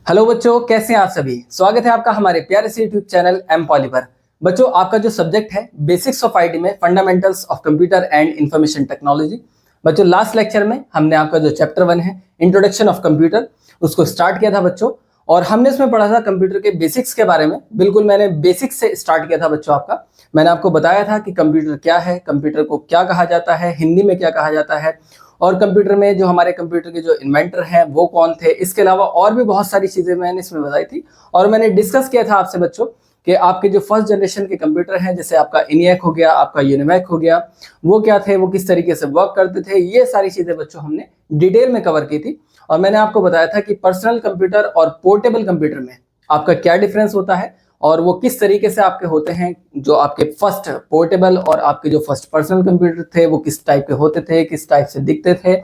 Hello बच्चों, कैसे हैं आप सभी। स्वागत है आपका हमारे प्यारे से यूट्यूब चैनल एम पॉली पर। बच्चों, आपका जो सब्जेक्ट है बेसिक्स ऑफ आईटी में fundamentals of computer and information technology. बच्चों, लास्ट लेक्चर में हमने आपका जो चैप्टर 1 है इंट्रोडक्शन ऑफ कंप्यूटर उसको स्टार्ट किया था बच्चों। और हमने इसमें पढ़ा था कंप्यूटर के बेसिक्स के बारे में। बिल्कुल मैंने बेसिक्स से स्टार्ट किया था बच्चों। आपका मैंने आपको बताया था कि कंप्यूटर क्या है, कंप्यूटर को क्या कहा जाता है, हिंदी में क्या कहा जाता है, और कंप्यूटर में जो हमारे कंप्यूटर के जो इन्वेंटर हैं वो कौन थे। इसके अलावा और भी बहुत सारी चीजें मैंने इसमें बताई थी। और मैंने डिस्कस किया था आपसे बच्चों कि आपके जो फर्स्ट जनरेशन के कंप्यूटर हैं, जैसे आपका इनियक हो गया, आपका यूनिमैक हो गया, वो क्या थे, वो किस तरीके से वर्क करते थे, ये सारी चीजें बच्चों हमने डिटेल में कवर की थी। और मैंने आपको बताया था कि पर्सनल कंप्यूटर और पोर्टेबल कंप्यूटर में आपका क्या डिफरेंस होता है और वो किस तरीके से आपके होते हैं। जो आपके फर्स्ट पोर्टेबल और आपके जो फर्स्ट पर्सनल कंप्यूटर थे वो किस टाइप के होते थे, किस टाइप से दिखते थे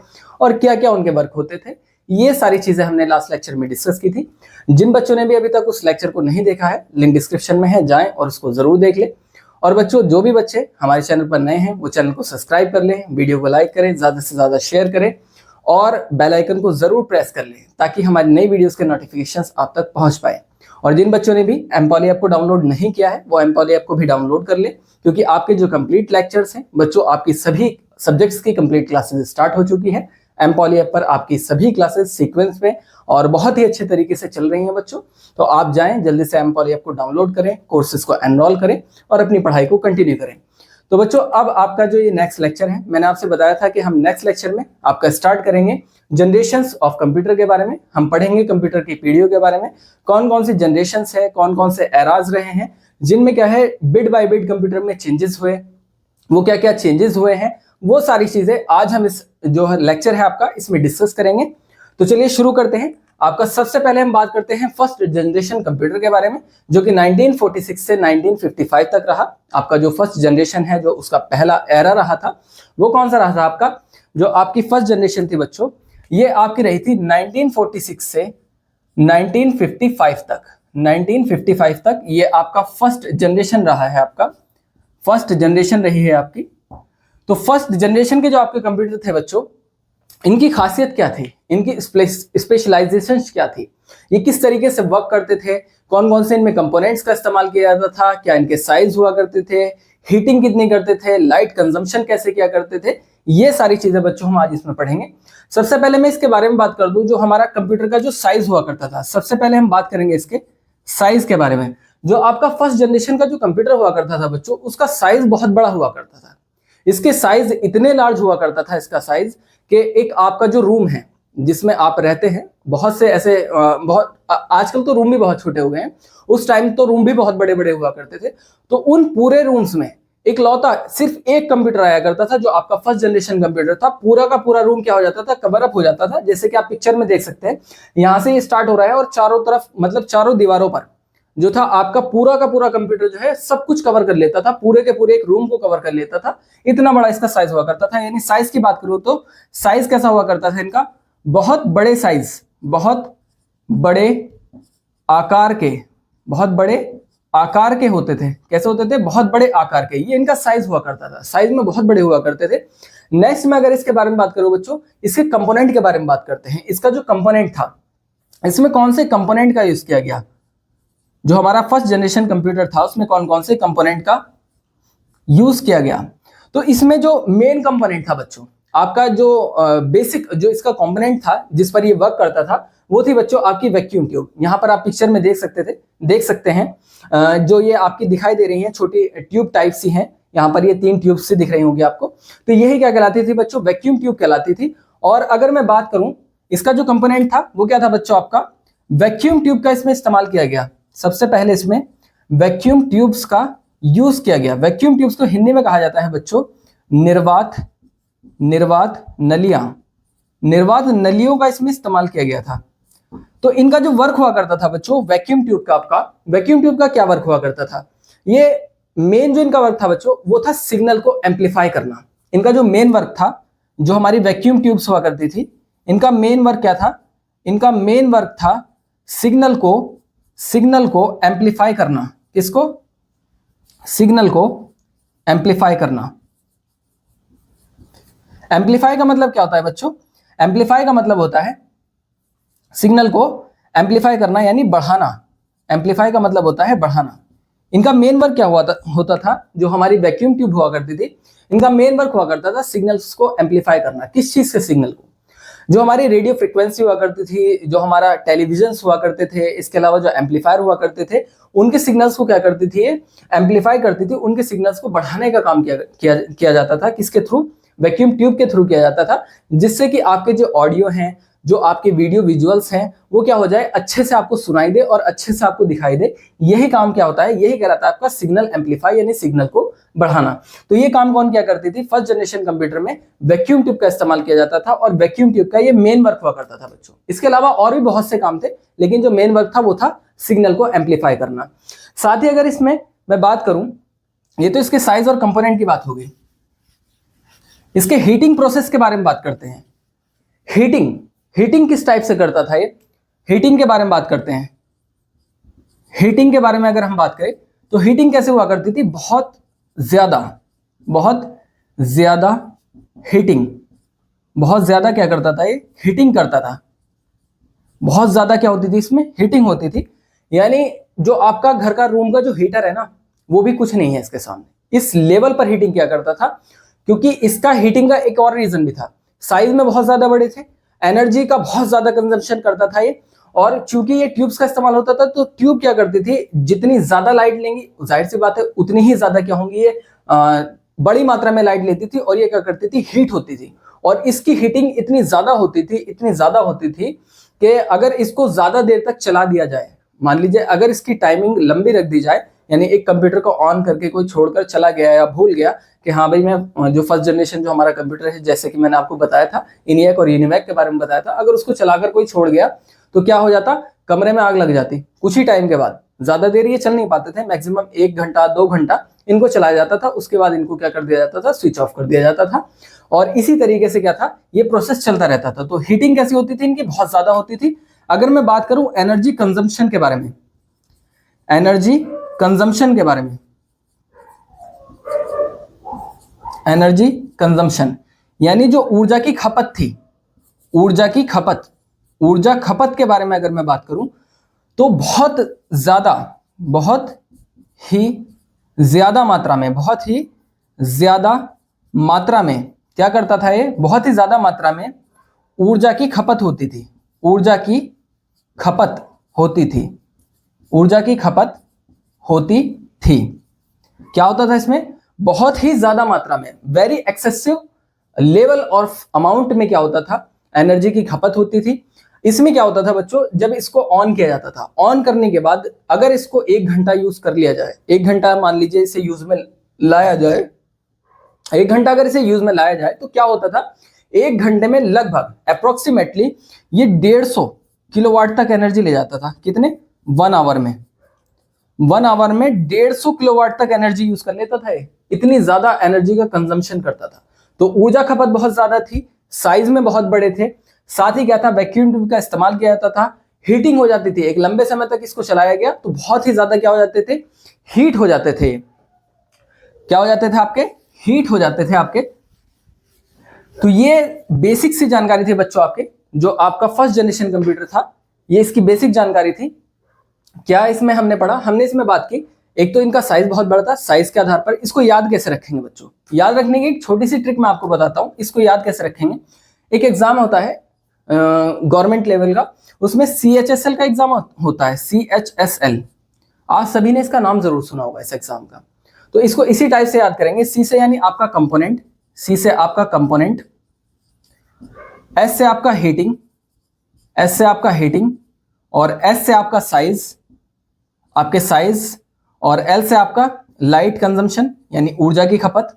और क्या क्या उनके वर्क होते थे। ये सारी चीजें हमने लास्ट लेक्चर में डिस्कस की थी। जिन बच्चों ने भी अभी तक उस लेक्चर को नहीं देखा है, लिंक डिस्क्रिप्शन में है, जाएं और उसको जरूर देख लें। और बच्चों, जो भी बच्चे हमारे चैनल पर नए हैं वो चैनल को सब्सक्राइब कर लें, वीडियो को लाइक करें, ज्यादा से ज्यादा शेयर करें और बेल आइकन को जरूर प्रेस कर लें ताकि हमारी नई वीडियोस के नोटिफिकेशंस आप तक पहुंच पाए। और जिन बच्चों ने भी एम पॉली ऐप को डाउनलोड नहीं किया है वो एम पॉली ऐप को भी डाउनलोड कर ले, क्योंकि आपके जो कंप्लीट लेक्चर्स हैं बच्चों, आपकी सभी सब्जेक्ट्स की कंप्लीट क्लासेस स्टार्ट हो चुकी है। एम पॉली ऐप पर आपकी सभी क्लासेस सीक्वेंस में और बहुत ही अच्छे तरीके से चल रही हैं बच्चों। तो आप जाएं जल्दी से एम पॉली ऐप को डाउनलोड करें, कोर्सेज को एनरोल करें और अपनी पढ़ाई को कंटिन्यू करें। तो बच्चों, अब आपका जो ये नेक्स्ट लेक्चर है, मैंने आपसे बताया था कि हम नेक्स्ट लेक्चर में आपका स्टार्ट करेंगे जनरेशंस ऑफ कंप्यूटर के बारे में। हम पढ़ेंगे कंप्यूटर की पीढ़ियों के बारे में, कौन कौन सी जनरेशंस है, कौन कौन से एराज रहे हैं जिनमें क्या है बिट बाय बिट कंप्यूटर में चेंजेस हुए, वो क्या क्या चेंजेस हुए हैं, वो सारी चीजें आज हम इस जो लेक्चर है आपका इसमें डिस्कस करेंगे। तो चलिए शुरू करते हैं। आपका सबसे पहले हम बात करते हैं फर्स्ट जनरेशन कंप्यूटर के बारे में, जो कि 1946 से 1955 तक रहा। आपका जो फर्स्ट जनरेशन है, जो उसका पहला एरा रहा था, वो कौन सा रहा था आपका। जो आपकी फर्स्ट जनरेशन थी बच्चों, ये आपकी रही थी 1946 से 1955 तक। 1955 तक ये आपका फर्स्ट जनरेशन रहा है, आपका फर्स्ट जनरेशन रही है आपकी। तो फर्स्ट जनरेशन के जो आपके कंप्यूटर थे बच्चों, इनकी खासियत क्या थी, इनकी स्पेशलाइजेशन क्या थी, ये किस तरीके से वर्क करते थे, कौन कौन से इनमें कंपोनेंट्स का इस्तेमाल किया जाता था, क्या इनके साइज हुआ करते थे, हीटिंग कितनी करते थे, लाइट कंजम्पशन कैसे किया करते थे, ये सारी चीजें बच्चों हम आज इसमें पढ़ेंगे। सबसे पहले मैं इसके बारे में बात कर दूं, जो हमारा कंप्यूटर का जो साइज हुआ करता था। सबसे पहले हम बात करेंगे इसके साइज के बारे में। जो आपका फर्स्ट जनरेशन का जो कंप्यूटर हुआ करता था बच्चों, उसका साइज बहुत बड़ा हुआ करता था। इसके साइज इतने लार्ज हुआ करता था, इसका साइज कि एक आपका जो रूम है जिसमें आप रहते हैं, बहुत से ऐसे आजकल तो रूम भी बहुत छोटे हो गए हैं, उस टाइम तो रूम भी बहुत बड़े बड़े हुआ करते थे। तो उन पूरे रूम्स में एक लौता सिर्फ एक कंप्यूटर आया करता था, जो आपका फर्स्ट जनरेशन कंप्यूटर था। पूरा का पूरा रूम क्या हो जाता था, कवर अप हो जाता था। जैसे कि आप पिक्चर में देख सकते हैं, यहां से ये स्टार्ट हो रहा है और चारों तरफ मतलब चारों दीवारों पर जो था आपका पूरा का पूरा कंप्यूटर जो है सब कुछ कवर कर लेता था, पूरे के पूरे एक रूम को कवर कर लेता था। इतना बड़ा इसका साइज हुआ करता था। यानी साइज की बात करूं तो साइज कैसा हुआ करता था इनका, बहुत बड़े साइज, बहुत बड़े आकार के, बहुत बड़े आकार के होते थे। कैसे होते थे, बहुत बड़े आकार के, ये इनका साइज हुआ करता था। साइज में बहुत बड़े हुआ करते थे। नेक्स्ट में अगर इसके बारे में बात करूं बच्चों, इसके कंपोनेंट के बारे में बात करते हैं। इसका जो कंपोनेंट था, इसमें कौन से कंपोनेंट का यूज किया गया। जो हमारा फर्स्ट जनरेशन कंप्यूटर था उसमें कौन कौन से कंपोनेंट का यूज किया गया। तो इसमें जो मेन कंपोनेंट था बच्चों, आपका जो बेसिक जो इसका कंपोनेंट था जिस पर ये वर्क करता था, वो थी बच्चों आपकी वैक्यूम ट्यूब। यहाँ पर आप पिक्चर में देख सकते हैं जो ये आपकी दिखाई दे रही हैं छोटी ट्यूब टाइप सी हैं। यहाँ पर ये 3 ट्यूब से दिख रही होंगी आपको। तो यही क्या कहलाती थी बच्चों, वैक्यूम ट्यूब कहलाती थी। और अगर मैं बात करूं, इसका जो कंपोनेंट था वो क्या था बच्चों, आपका वैक्यूम ट्यूब का इसमें इस्तेमाल किया गया। सबसे पहले इसमें वैक्यूम ट्यूब्स का यूज किया गया। वैक्यूम ट्यूब्स को हिंदी में कहा जाता है बच्चों निर्वात नलियां। निर्वात नलियों का इसमें इस्तेमाल किया गया था। तो इनका जो वर्क हुआ करता था बच्चों, वैक्यूम ट्यूब का, आपका वैक्यूम ट्यूब का क्या वर्क हुआ करता था, ये मेन जो इनका वर्क था बच्चों वो था सिग्नल को एम्पलीफाई करना। इनका जो मेन वर्क था, जो हमारी वैक्यूम ट्यूब्स हुआ करती थी, इनका मेन वर्क क्या था, इनका मेन वर्क था सिग्नल को एम्पलीफाई करना। किसको, सिग्नल को एम्पलीफाई करना। एम्पलीफाई का मतलब क्या होता है बच्चों, एम्पलीफाई का मतलब होता है सिग्नल को एम्पलीफाई करना यानी बढ़ाना। एम्पलीफाई का मतलब होता है बढ़ाना। इनका मेन वर्क क्या होता था, जो हमारी वैक्यूम ट्यूब हुआ करती थी, इनका मेन वर्क हुआ करता था सिग्नल्स को एम्पलीफाई करना। किस चीज के सिग्नल को? जो हमारी रेडियो फ्रिक्वेंसी हुआ करती थी, जो हमारा टेलीविजन हुआ करते थे, इसके अलावा जो एम्पलीफायर हुआ करते थे, उनके सिग्नल्स को क्या करती थी, एम्पलीफाई करती थी। उनके सिग्नल्स को बढ़ाने का काम किया जाता था। किसके थ्रू? वैक्यूम ट्यूब के थ्रू किया जाता था, जिससे कि आपके जो ऑडियो हैं, जो आपके वीडियो विजुअल्स हैं, वो क्या हो जाए, अच्छे से आपको सुनाई दे और अच्छे से आपको दिखाई दे। यही काम क्या होता है, यही कहलाता है आपका सिग्नल एम्पलीफाई, यानी सिग्नल को बढ़ाना। तो ये काम कौन क्या करती थी? फर्स्ट जनरेशन कंप्यूटर में वैक्यूम ट्यूब का इस्तेमाल किया जाता था, और वैक्यूम ट्यूब का ये मेन वर्क हुआ करता था बच्चों। इसके अलावा और भी बहुत से काम थे, लेकिन जो मेन वर्क था वो था सिग्नल को एम्पलीफाई करना। साथ ही अगर इसमें मैं बात करूं, ये तो इसके साइज और कंपोनेंट की बात हो गई। इसके हीटिंग प्रोसेस के बारे में बात करते हैं। हीटिंग किस टाइप से करता था ये? हीटिंग के बारे में बात करते हैं। हीटिंग के बारे में अगर हम बात करें तो हीटिंग कैसे हुआ करती थी? बहुत ज्यादा हीटिंग, बहुत ज्यादा क्या करता था ये? हीटिंग करता था। बहुत ज्यादा क्या होती थी इसमें? हीटिंग होती थी। यानी जो आपका घर का रूम का जो हीटर है ना, वो भी कुछ नहीं है इसके सामने। इस लेवल पर हीटिंग किया करता था, क्योंकि इसका हीटिंग का एक और रीजन भी था। साइज में बहुत ज्यादा बड़े थे, एनर्जी का बहुत ज्यादा कंजम्पशन करता था ये, और चूंकि ये ट्यूब्स का इस्तेमाल होता था, तो ट्यूब क्या करती थी, जितनी ज्यादा लाइट लेंगी, जाहिर सी बात है उतनी ही ज्यादा क्या होंगी, ये बड़ी मात्रा में लाइट लेती थी, और ये क्या करती थी, हीट होती थी। और इसकी हीटिंग इतनी ज्यादा होती थी कि अगर इसको ज्यादा देर तक चला दिया जाए, मान लीजिए अगर इसकी टाइमिंग लंबी रख दी जाए, यानी एक कंप्यूटर को ऑन करके कोई छोड़कर चला गया या भूल गया कि हाँ भाई मैं जो फर्स्ट जनरेशन जो हमारा कंप्यूटर है, जैसे कि मैंने आपको बताया था इनिएक और यूनिवैक के बारे में बताया था, अगर उसको चलाकर कोई छोड़ गया तो क्या हो जाता, कमरे में आग लग जाती कुछ ही टाइम के बाद। ज्यादा देर ये चल नहीं पाते थे, मैक्सिमम 1 घंटा 2 घंटा इनको चलाया जाता था, उसके बाद इनको क्या कर दिया जाता था, स्विच ऑफ कर दिया जाता था। और इसी तरीके से क्या था, ये प्रोसेस चलता रहता था। तो हीटिंग कैसी होती थी इनकी? बहुत ज्यादा होती थी। अगर मैं बात करूं एनर्जी कंजम्पशन के बारे में, एनर्जी कंजम्पशन के बारे में, एनर्जी कंजम्पशन यानी जो ऊर्जा की खपत थी, ऊर्जा खपत के बारे में अगर मैं बात करूं तो बहुत ही ज्यादा मात्रा में क्या करता था ये? बहुत ही ज्यादा मात्रा में ऊर्जा की खपत होती थी। ऊर्जा की खपत होती थी। क्या होता था इसमें? बहुत ही ज्यादा मात्रा में, वेरी एक्सेसिव लेवल और अमाउंट में क्या होता था, एनर्जी की खपत होती थी। इसमें क्या होता था बच्चों, जब इसको ऑन किया जाता था, ऑन करने के बाद अगर इसको 1 घंटा यूज कर लिया जाए, 1 घंटा मान लीजिए इसे यूज में लाया जाए, 1 घंटा अगर इसे यूज में लाया जाए तो क्या होता था, 1 घंटे में लगभग अप्रोक्सीमेटली ये 150 किलोवाट तक एनर्जी ले जाता था। कितने? 1 आवर में 150 किलोवाट तक एनर्जी यूज कर लेता था ये। इतनी ज्यादा एनर्जी का कंजम्पशन करता था। तो ऊर्जा खपत बहुत ज्यादा थी, साइज में बहुत बड़े थे। साथ ही क्या था, वैक्यूम ट्यूब का इस्तेमाल किया जाता था, हीटिंग हो जाती थी। एक लंबे समय तक इसको चलाया गया तो बहुत ही ज्यादा क्या हो जाते थे, हीट हो जाते थे। क्या हो जाते थे आपके? हीट हो जाते थे आपके। तो ये बेसिक सी जानकारी थी बच्चों आपके, जो आपका फर्स्ट जनरेशन कंप्यूटर था, ये इसकी बेसिक जानकारी थी। क्या इसमें हमने पढ़ा? हमने इसमें बात की, एक तो इनका साइज बहुत बड़ा था। साइज के आधार पर इसको याद कैसे रखेंगे बच्चों? याद रखने की एक छोटी सी ट्रिक मैं आपको बताता हूं, इसको याद कैसे रखेंगे। एक एग्जाम होता है गवर्नमेंट लेवल का, उसमें CHSL का एग्जाम होता है, CHSL। आप सभी ने इसका नाम जरूर सुना होगा इस एग्जाम का। तो इसको इसी टाइप से याद करेंगे। C से यानी आपका कंपोनेंट, C से आपका कंपोनेंट, S से आपका हीटिंग, S से आपका हीटिंग, और S से आपका साइज, आपके साइज, और L से आपका लाइट कंजम्पशन यानी ऊर्जा की खपत।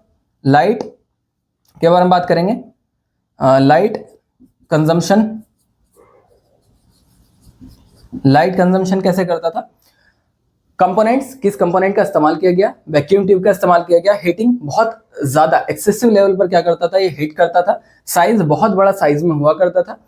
लाइट के बारे में बात करेंगे, लाइट कंजम्पशन कैसे करता था। कंपोनेंट्स, किस कंपोनेंट का इस्तेमाल किया गया? वैक्यूम ट्यूब का इस्तेमाल किया गया। हीटिंग बहुत ज्यादा एक्सेसिव लेवल पर क्या करता था, ये हीट करता था। साइज बहुत बड़ा साइज में हुआ करता था।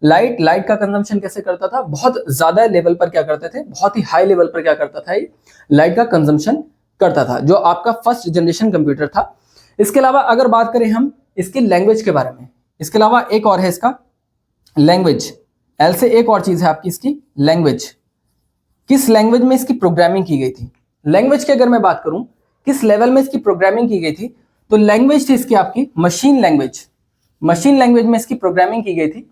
लाइट का कंजम्पशन कैसे करता था? बहुत ज्यादा लेवल पर क्या करते थे, बहुत ही हाई लेवल पर क्या करता था, ये लाइट का कंजम्पशन करता था, जो आपका फर्स्ट जनरेशन कंप्यूटर था। इसके अलावा अगर बात करें हम इसकी लैंग्वेज के बारे में, इसके अलावा एक और है इसका लैंग्वेज। एल से एक और चीज है आपकी इसकी लैंग्वेज, किस लैंग्वेज में इसकी प्रोग्रामिंग की गई थी। लैंग्वेज की अगर मैं बात करूं किस लेवल में इसकी प्रोग्रामिंग की गई थी, तो लैंग्वेज थी इसकी आपकी मशीन लैंग्वेज। मशीन लैंग्वेज में इसकी प्रोग्रामिंग की गई थी।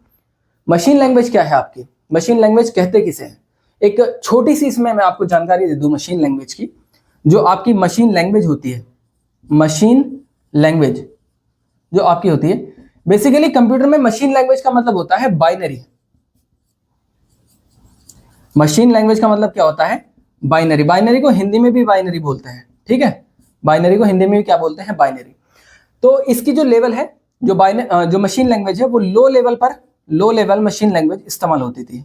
मशीन लैंग्वेज क्या है आपकी, मशीन लैंग्वेज कहते किसे हैं, एक छोटी सी इसमें मैं आपको जानकारी दे दूं मशीन लैंग्वेज की। जो आपकी मशीन लैंग्वेज होती है, मशीन लैंग्वेज जो आपकी होती है, बेसिकली कंप्यूटर में मशीन लैंग्वेज का मतलब होता है बाइनरी। मशीन लैंग्वेज का मतलब क्या होता है, बाइनरी। बाइनरी को हिंदी में भी बाइनरी बोलते हैं, ठीक है, बाइनरी को हिंदी में भी क्या बोलते हैं, बाइनरी। तो इसकी जो लेवल है, जो मशीन लैंग्वेज है, वो लो लेवल मशीन लैंग्वेज इस्तेमाल होती थी।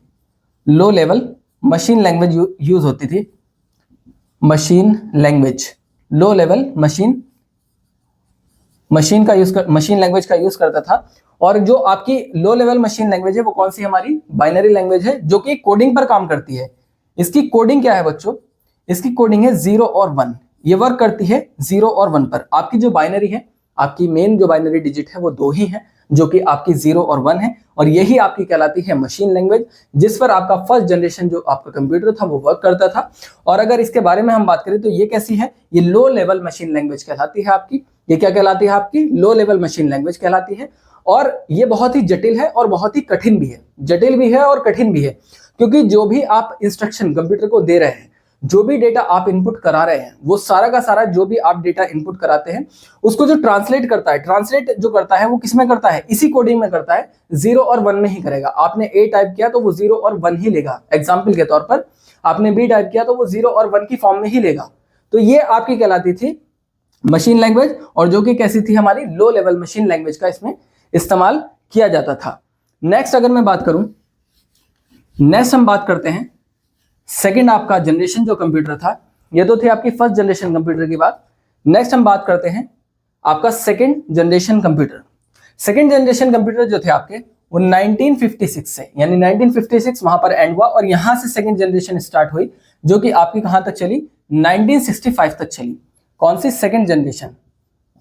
Low level machine language use होती थी। Machine language, low level machine language का यूज करता था। और जो आपकी लो लेवल मशीन लैंग्वेज है वो कौन सी, हमारी बाइनरी लैंग्वेज है, जो कि कोडिंग पर काम करती है। इसकी कोडिंग क्या है बच्चों, इसकी कोडिंग है 0 और 1। ये वर्क करती है 0 और 1 पर। आपकी जो बाइनरी है, आपकी मेन जो बाइनरी डिजिट है वो 2 ही है, जो कि आपकी 0 और 1 है, और यही आपकी कहलाती है मशीन लैंग्वेज, जिस पर आपका फर्स्ट जनरेशन जो आपका कंप्यूटर था वो वर्क करता था। और अगर इसके बारे में हम बात करें तो ये कैसी है, ये लो लेवल मशीन लैंग्वेज कहलाती है आपकी। ये क्या कहलाती है आपकी, लो लेवल मशीन लैंग्वेज कहलाती है। और ये बहुत ही जटिल है और बहुत ही कठिन भी है, जटिल भी है और कठिन भी है, क्योंकि जो भी आप इंस्ट्रक्शन कंप्यूटर को दे रहे हैं, जो भी डेटा आप इनपुट करा रहे हैं, वो सारा का सारा जो भी आप डेटा इनपुट कराते हैं, उसको जो ट्रांसलेट करता है वो किसमें करता है, इसी कोडिंग में करता है, 0 और 1 में ही करेगा। आपने ए टाइप किया तो वो 0 और 1 ही लेगा। एग्जाम्पल के तौर पर आपने बी टाइप किया तो वो 0 और 1 की फॉर्म में ही लेगा। तो ये आपकी कहलाती थी मशीन लैंग्वेज, और जो कि कैसी थी, हमारी लो लेवल मशीन लैंग्वेज का इसमें इस्तेमाल किया जाता था। नेक्स्ट अगर मैं बात करूं, नेक्स्ट हम बात करते हैं सेकंड आपका जनरेशन जो कंप्यूटर था। ये तो थी आपकी फर्स्ट जनरेशन कंप्यूटर की बात। नेक्स्ट हम बात करते हैं आपका second generation computer. Second generation computer जो थे आपके, वो 1956 से, यानी 1956 वहां पर एंड हुआ, और यहां से सेकंड जनरेशन स्टार्ट हुई, जो कि आपकी कहां तक चली, 1965 तक चली। कौन सी सेकंड जनरेशन,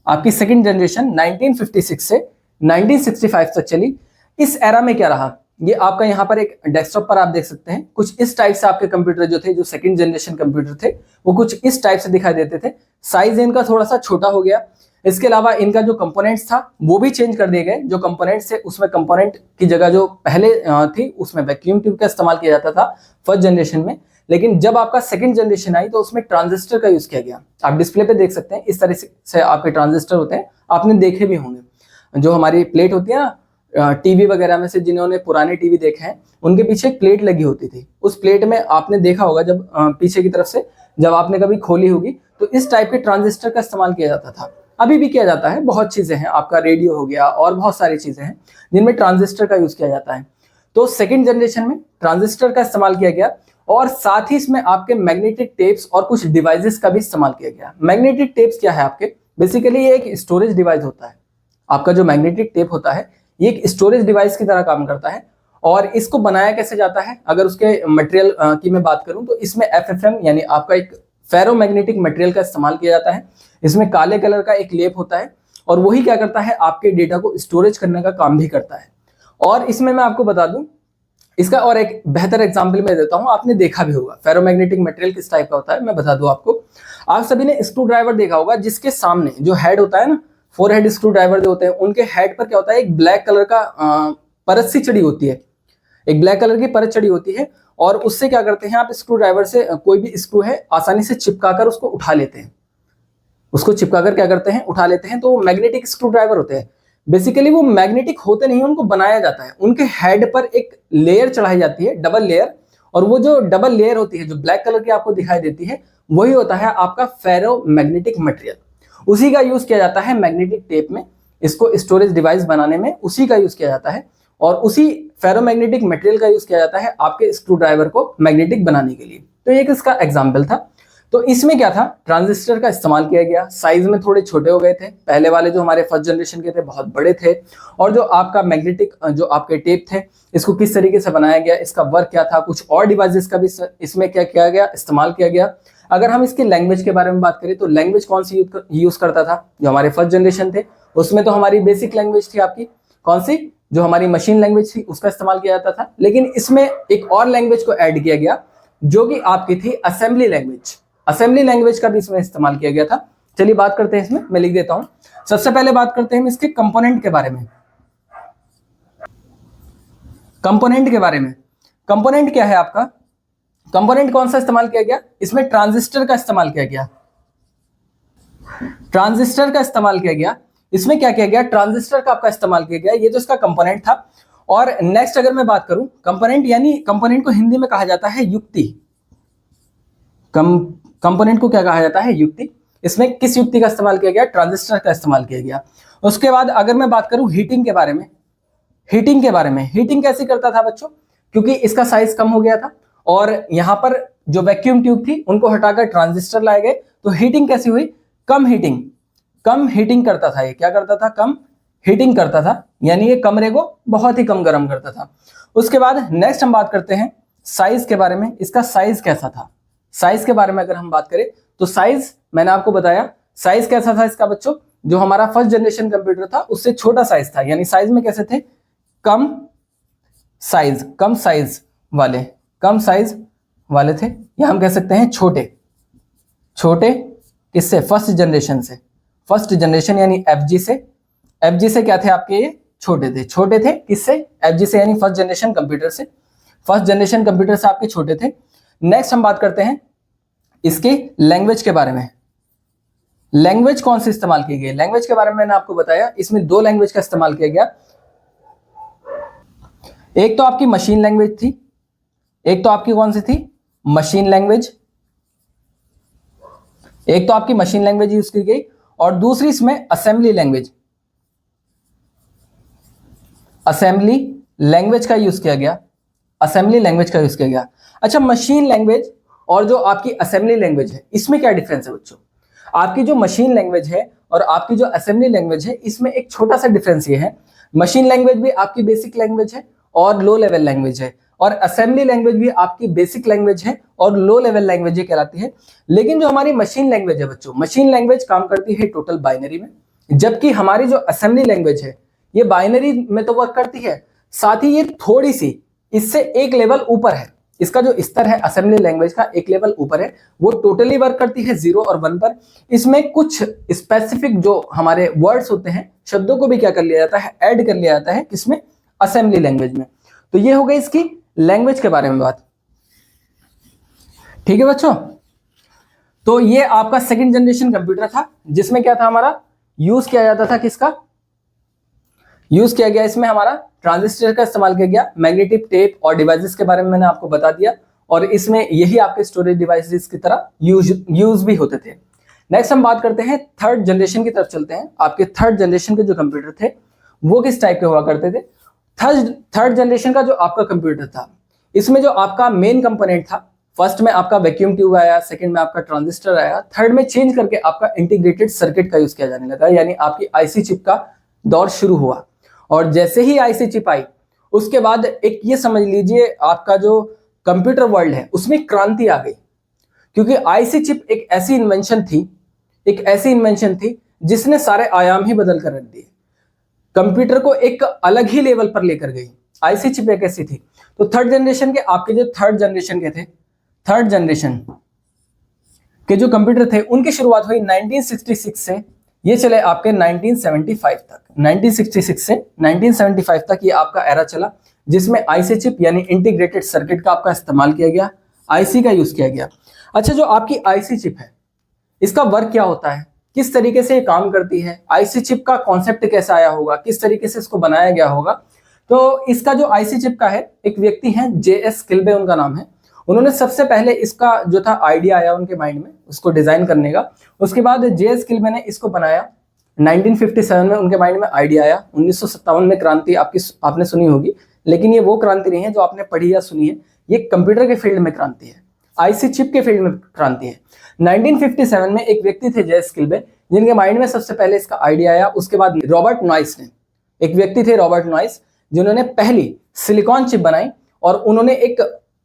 आपकी सेकंड जनरेशन 1956 से 1965 तक चली। इस एरा में क्या रहा, ये आपका यहाँ पर एक डेस्कटॉप पर आप देख सकते हैं, कुछ इस टाइप से आपके कंप्यूटर जो थे, जो सेकंड जनरेशन कंप्यूटर थे, वो कुछ इस टाइप से दिखाई देते थे। साइज इनका थोड़ा सा छोटा हो गया। इसके अलावा इनका जो कंपोनेंट्स था वो भी चेंज कर दिए गए। जो कंपोनेंट्स थे उसमें कंपोनेंट की जगह जो पहले थी उसमें वैक्यूम ट्यूब का इस्तेमाल किया जाता था फर्स्ट जनरेशन में, लेकिन जब आपका सेकंड जनरेशन आई तो उसमें ट्रांजिस्टर का यूज किया गया। आप डिस्प्ले पे देख सकते हैं, इस तरह से आपके ट्रांजिस्टर होते हैं, आपने देखे भी होंगे। जो हमारी प्लेट होती है ना टीवी वगैरह में से, जिन्होंने पुराने टीवी देखे हैं, उनके पीछे एक प्लेट लगी होती थी। उस प्लेट में आपने देखा होगा, जब पीछे की तरफ से जब आपने कभी खोली होगी, तो इस टाइप के ट्रांजिस्टर का इस्तेमाल किया जाता था। अभी भी किया जाता है, बहुत चीजें हैं, आपका रेडियो हो गया और बहुत सारी चीजें हैं जिनमें ट्रांजिस्टर का यूज किया जाता है। तो सेकेंड जनरेशन में ट्रांजिस्टर का इस्तेमाल किया गया, और साथ ही इसमें आपके मैग्नेटिक टेप्स और कुछ डिवाइसेस का भी इस्तेमाल किया गया। मैग्नेटिक टेप्स क्या है आपके, बेसिकली ये एक स्टोरेज डिवाइस होता है। आपका जो मैग्नेटिक टेप होता है ये एक स्टोरेज डिवाइस की तरह काम करता है। और इसको बनाया कैसे जाता है, अगर उसके मटेरियल की मैं बात करूं तो इसमें FFM यानी आपका एक फेरोमैग्नेटिक मटेरियल का इस्तेमाल किया जाता है। इसमें काले कलर का एक लेप होता है, और वही क्या करता है, आपके डेटा को स्टोरेज करने का काम भी करता है। और इसमें मैं आपको बता दूं, इसका और एक बेहतर एग्जाम्पल मैं देता हूं, आपने देखा भी होगा फेरोमैग्नेटिक मटेरियल किस टाइप का होता है, मैं बता दूं आपको। आप सभी ने स्क्रू ड्राइवर देखा होगा, जिसके सामने जो हेड होता है ना, 4 हेड स्क्रू ड्राइवर जो होते हैं, उनके हेड पर क्या होता है, एक ब्लैक कलर का परत सी चढ़ी होती है, एक ब्लैक कलर की परत चढ़ी होती है। और उससे क्या करते हैं, आप स्क्रू ड्राइवर से कोई भी स्क्रू है आसानी से चिपकाकर उसको उठा लेते हैं। उसको चिपकाकर क्या करते हैं, उठा लेते हैं। तो मैग्नेटिक स्क्रू ड्राइवर होते हैं। बेसिकली वो मैग्नेटिक होते नहीं, उनको बनाया जाता है। उनके हेड पर एक लेयर चढ़ाई जाती है, डबल लेयर, और वो जो डबल लेयर होती है, जो ब्लैक कलर की आपको दिखाई देती है, वही होता है आपका फेरोमैग्नेटिक मटेरियल। उसी का यूज किया जाता है मैग्नेटिक टेप में, इसको स्टोरेज डिवाइस बनाने में उसी का यूज किया जाता है। और उसी फेरोमैग्नेटिक मटेरियल का यूज किया जाता है आपके स्क्रू ड्राइवर को मैग्नेटिक बनाने के लिए। तो एक इसका एग्जाम्पल था। तो इसमें क्या था, ट्रांजिस्टर का इस्तेमाल किया गया। साइज में थोड़े छोटे हो गए थे, पहले वाले जो हमारे फर्स्ट जनरेशन के थे बहुत बड़े थे। और जो आपका मैग्नेटिक जो आपके टेप थे, इसको किस तरीके से बनाया गया, इसका वर्क क्या था, कुछ और डिवाइसेस का भी इसमें क्या किया गया, इस्तेमाल किया गया। अगर हम इसकी लैंग्वेज के बारे में बात करें तो लैंग्वेज कौन सी यूज करता था, जो हमारे फर्स्ट जनरेशन थे उसमें तो हमारी बेसिक लैंग्वेज थी आपकी कौन सी, जो हमारी मशीन लैंग्वेज थी उसका इस्तेमाल किया जाता था, लेकिन इसमें एक और लैंग्वेज को ऐड किया गया जो कि आपकी थी असेंबली लैंग्वेज। असेंबली लैंग्वेज का भी इसमें इस्तेमाल किया गया था। चलिए बात करते हैं इसमें, मैं लिख देता हूं। सबसे पहले बात करते हैं इसके कंपोनेंट के बारे में। कंपोनेंट के बारे में, कंपोनेंट क्या है आपका? कंपोनेंट कौन सा इस्तेमाल किया गया? इसमें ट्रांजिस्टर का इस्तेमाल किया गया। ट्रांजिस्टर का इस्तेमाल किया गया। इसमें क्या किया गया? ट्रांजिस्टर का आपका इस्तेमाल किया गया। ये तो इसका कंपोनेंट था। और नेक्स्ट अगर मैं बात करूं, कंपोनेंट यानी कंपोनेंट को हिंदी में कहा जाता है युक्ति। कंपोनेंट को क्या कहा जाता है? युक्ति। इसमें किस युक्ति का इस्तेमाल किया गया? ट्रांजिस्टर का इस्तेमाल किया गया। उसके बाद अगर मैं बात करूं हीटिंग के बारे में, हीटिंग के बारे में, हीटिंग कैसे करता था बच्चों? क्योंकि इसका साइज कम हो गया था और यहां पर जो वैक्यूम ट्यूब थी उनको हटाकर ट्रांजिस्टर लाए गए, तो हीटिंग कैसी हुई? कम हीटिंग करता था। ये क्या करता था? कम हीटिंग करता था, यानी ये कमरे को बहुत ही कम गर्म करता था। उसके बाद नेक्स्ट हम बात करते हैं साइज के बारे में। इसका साइज कैसा था? साइज के बारे में अगर हम बात करें तो साइज मैंने आपको बताया, साइज कैसा था इसका बच्चों? जो हमारा फर्स्ट जनरेशन कंप्यूटर था उससे छोटा साइज था, यानी साइज में कैसे थे? कम साइज वाले थे, या हम कह सकते हैं छोटे। किससे? फर्स्ट जनरेशन से। फर्स्ट जनरेशन यानी एफजी से क्या थे आपके? ये छोटे थे। किससे? एफजी से, यानी फर्स्ट जनरेशन कंप्यूटर से। फर्स्ट जनरेशन कंप्यूटर से आपके छोटे थे। नेक्स्ट हम बात करते हैं इसके लैंग्वेज के बारे में। लैंग्वेज कौन सी इस्तेमाल की गई? लैंग्वेज के बारे में मैंने आपको बताया, इसमें दो लैंग्वेज का इस्तेमाल किया गया। एक तो आपकी मशीन लैंग्वेज थी, एक तो आपकी कौन सी थी? Machine language. एक तो आपकी मशीन लैंग्वेज यूज की गई और दूसरी इसमें असेंबली लैंग्वेज का यूज किया गया। अच्छा, मशीन लैंग्वेज और जो आपकी असेंबली लैंग्वेज है इसमें क्या डिफरेंस है बच्चों? आपकी जो मशीन लैंग्वेज है और आपकी जो असेंबली लैंग्वेज है इसमें एक छोटा सा डिफरेंस ये है, मशीन लैंग्वेज भी आपकी बेसिक लैंग्वेज है और लो लेवल लैंग्वेज है, और असेंबली लैंग्वेज भी आपकी बेसिक लैंग्वेज है और लो लेवल लैंग्वेज ये कहलाती है। लेकिन जो हमारी मशीन लैंग्वेज है बच्चों, मशीन लैंग्वेज काम करती है टोटल बाइनरी में, जबकि हमारी जो असेंबली लैंग्वेज है ये बाइनरी में तो वर्क करती है, साथ ही ये थोड़ी सी इससे एक लेवल ऊपर है। इसका जो स्तर है असेंबली लैंग्वेज का एक लेवल ऊपर है, वो टोटली वर्क करती है 0 और 1 पर। इसमें कुछ स्पेसिफिक जो हमारे वर्ड्स होते हैं, शब्दों को भी क्या कर लिया जाता है? ऐड कर लिया जाता है। किसमें? असेंबली लैंग्वेज में। तो ये हो गई इसकी लैंग्वेज के बारे में बात। ठीक है बच्चों, तो ये आपका सेकंड जनरेशन कंप्यूटर था जिसमें क्या था हमारा? यूज किया जाता था किसका? यूज किया गया इसमें हमारा ट्रांजिस्टर का इस्तेमाल किया गया। मैग्नेटिक टेप और डिवाइसेस के बारे में मैंने आपको बता दिया, और इसमें यही आपके स्टोरेज डिवाइसेस की तरह यूज भी होते थे। नेक्स्ट हम बात करते हैं थर्ड जनरेशन की तरफ चलते हैं। आपके थर्ड जनरेशन के जो कंप्यूटर थे वो किस टाइप के हुआ करते थे? थर्ड जनरेशन का जो आपका कंप्यूटर था इसमें जो आपका मेन कंपोनेंट था, फर्स्ट में आपका वैक्यूम ट्यूब आया, सेकंड में आपका ट्रांजिस्टर आया, थर्ड में चेंज करके आपका इंटीग्रेटेड सर्किट का यूज किया जाने लगा, यानी आपकी आईसी चिप का दौर शुरू हुआ। और जैसे ही आईसी चिप आई उसके बाद एक ये समझ लीजिए आपका जो कंप्यूटर वर्ल्ड है उसमें क्रांति आ गई, क्योंकि आईसी चिप एक ऐसी इन्वेंशन थी जिसने सारे आयाम ही बदल कर रख दिए, कंप्यूटर को एक अलग ही लेवल पर लेकर गई। आईसी चिप एक ऐसी थी। तो थर्ड जनरेशन के आपके जो थर्ड जनरेशन के जो कंप्यूटर थे उनकी शुरुआत हुई 1966 से, ये चले आपके 1975 तक। 1966 से 1975 तक ये आपका एरा चला जिसमें आईसी चिप यानी इंटीग्रेटेड सर्किट का आपका इस्तेमाल किया गया, आईसी का यूज किया गया। अच्छा, जो आपकी आईसी चिप है इसका वर्क क्या होता है, किस तरीके से ये काम करती है, आईसी चिप का कॉन्सेप्ट कैसा आया होगा, किस तरीके से इसको बनाया गया होगा? तो इसका जो आईसी चिप का है, एक व्यक्ति हैं JS किल्बे उनका नाम है, उन्होंने सबसे पहले इसका जो था आइडिया आया उनके माइंड में उसको डिजाइन करने का। उसके बाद JS किल्बे ने इसको बनाया। 1957 में उनके माइंड में आइडिया आया। 1957 में क्रांति आपने सुनी होगी, लेकिन ये वो क्रांति नहीं है जो आपने पढ़ी या सुनी है, ये कंप्यूटर के फील्ड में क्रांति है, आईसी चिप के फील्ड में क्रांति है। 1957 में एक व्यक्ति थे JS किल्बे जिनके माइंड में सबसे पहले इसका आइडिया आया। उसके बाद रॉबर्ट नॉइस ने, एक व्यक्ति थे रॉबर्ट नॉइस, जिन्होंने पहली सिलिकॉन चिप बनाई और उन्होंने एक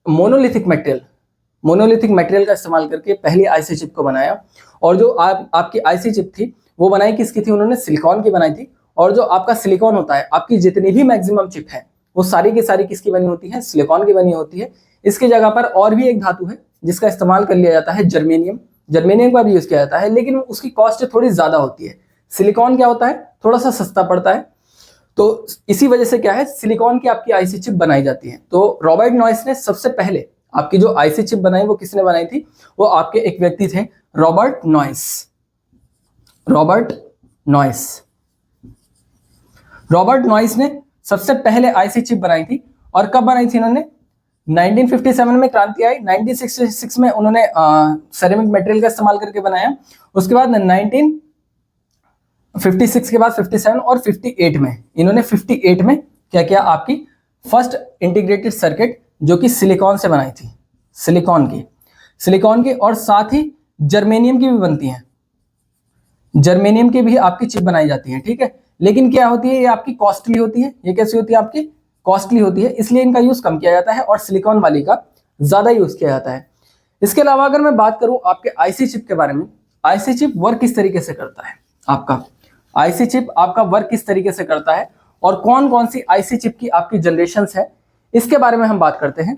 मोनोलिथिक मटेरियल का इस्तेमाल करके पहली आईसी चिप को बनाया। और जो आपकी आईसी चिप थी वो बनाई किसकी थी? उन्होंने सिलिकॉन की बनाई थी। और जो आपका सिलिकॉन होता है, आपकी जितनी भी मैक्सिमम चिप है वो सारी की सारी किसकी बनी होती है, सिलिकॉन की बनी होती है। इसकी जगह पर और भी एक धातु है जिसका इस्तेमाल कर लिया जाता है, जर्मेनियम। जर्मेनियम का भी यूज किया जाता है, लेकिन उसकी कॉस्ट थोड़ी ज्यादा होती है। सिलिकॉन क्या होता है, थोड़ा सा सस्ता पड़ता है। तो इसी वजह से क्या है, सिलिकॉन की आपकी आईसी चिप बनाई जाती है। तो रॉबर्ट नॉइस ने सबसे पहले आपकी जो आईसी चिप बनाई वो किसने बनाई थी, वो आपके एक व्यक्ति थे, Robert noise. Robert noise, Robert noise ने सबसे पहले आईसी चिप बनाई थी। और कब बनाई थी इन्होंने, 1957 में क्रांति आई, 1966 में उन्होंने सेरेमिक मटेरियल का इस्तेमाल करके बनाया। उसके बाद 1956 के बाद 57 और 58 में इन्होंने 58 में क्या किया, आपकी फर्स्ट इंटीग्रेटेड सर्किट जो कि सिलिकॉन से बनाई थी, सिलिकॉन की और साथ ही जर्मेनियम की भी बनती हैं, जर्मेनियम की भी आपकी चिप बनाई जाती है, ठीक है। लेकिन क्या होती है, ये आपकी कॉस्टली होती है। ये कैसी होती है, आपकी कॉस्टली होती है, इसलिए इनका यूज कम किया जाता है और सिलिकॉन वाली का ज्यादा यूज किया जाता है। इसके अलावा अगर मैं बात करूं आपके आईसी चिप के बारे में, आईसी चिप वर्क किस तरीके से करता है, आपका आईसी चिप आपका वर्क किस तरीके से करता है और कौन कौन सी आईसी चिप की आपकी जनरेशंस है, इसके बारे में हम बात करते हैं।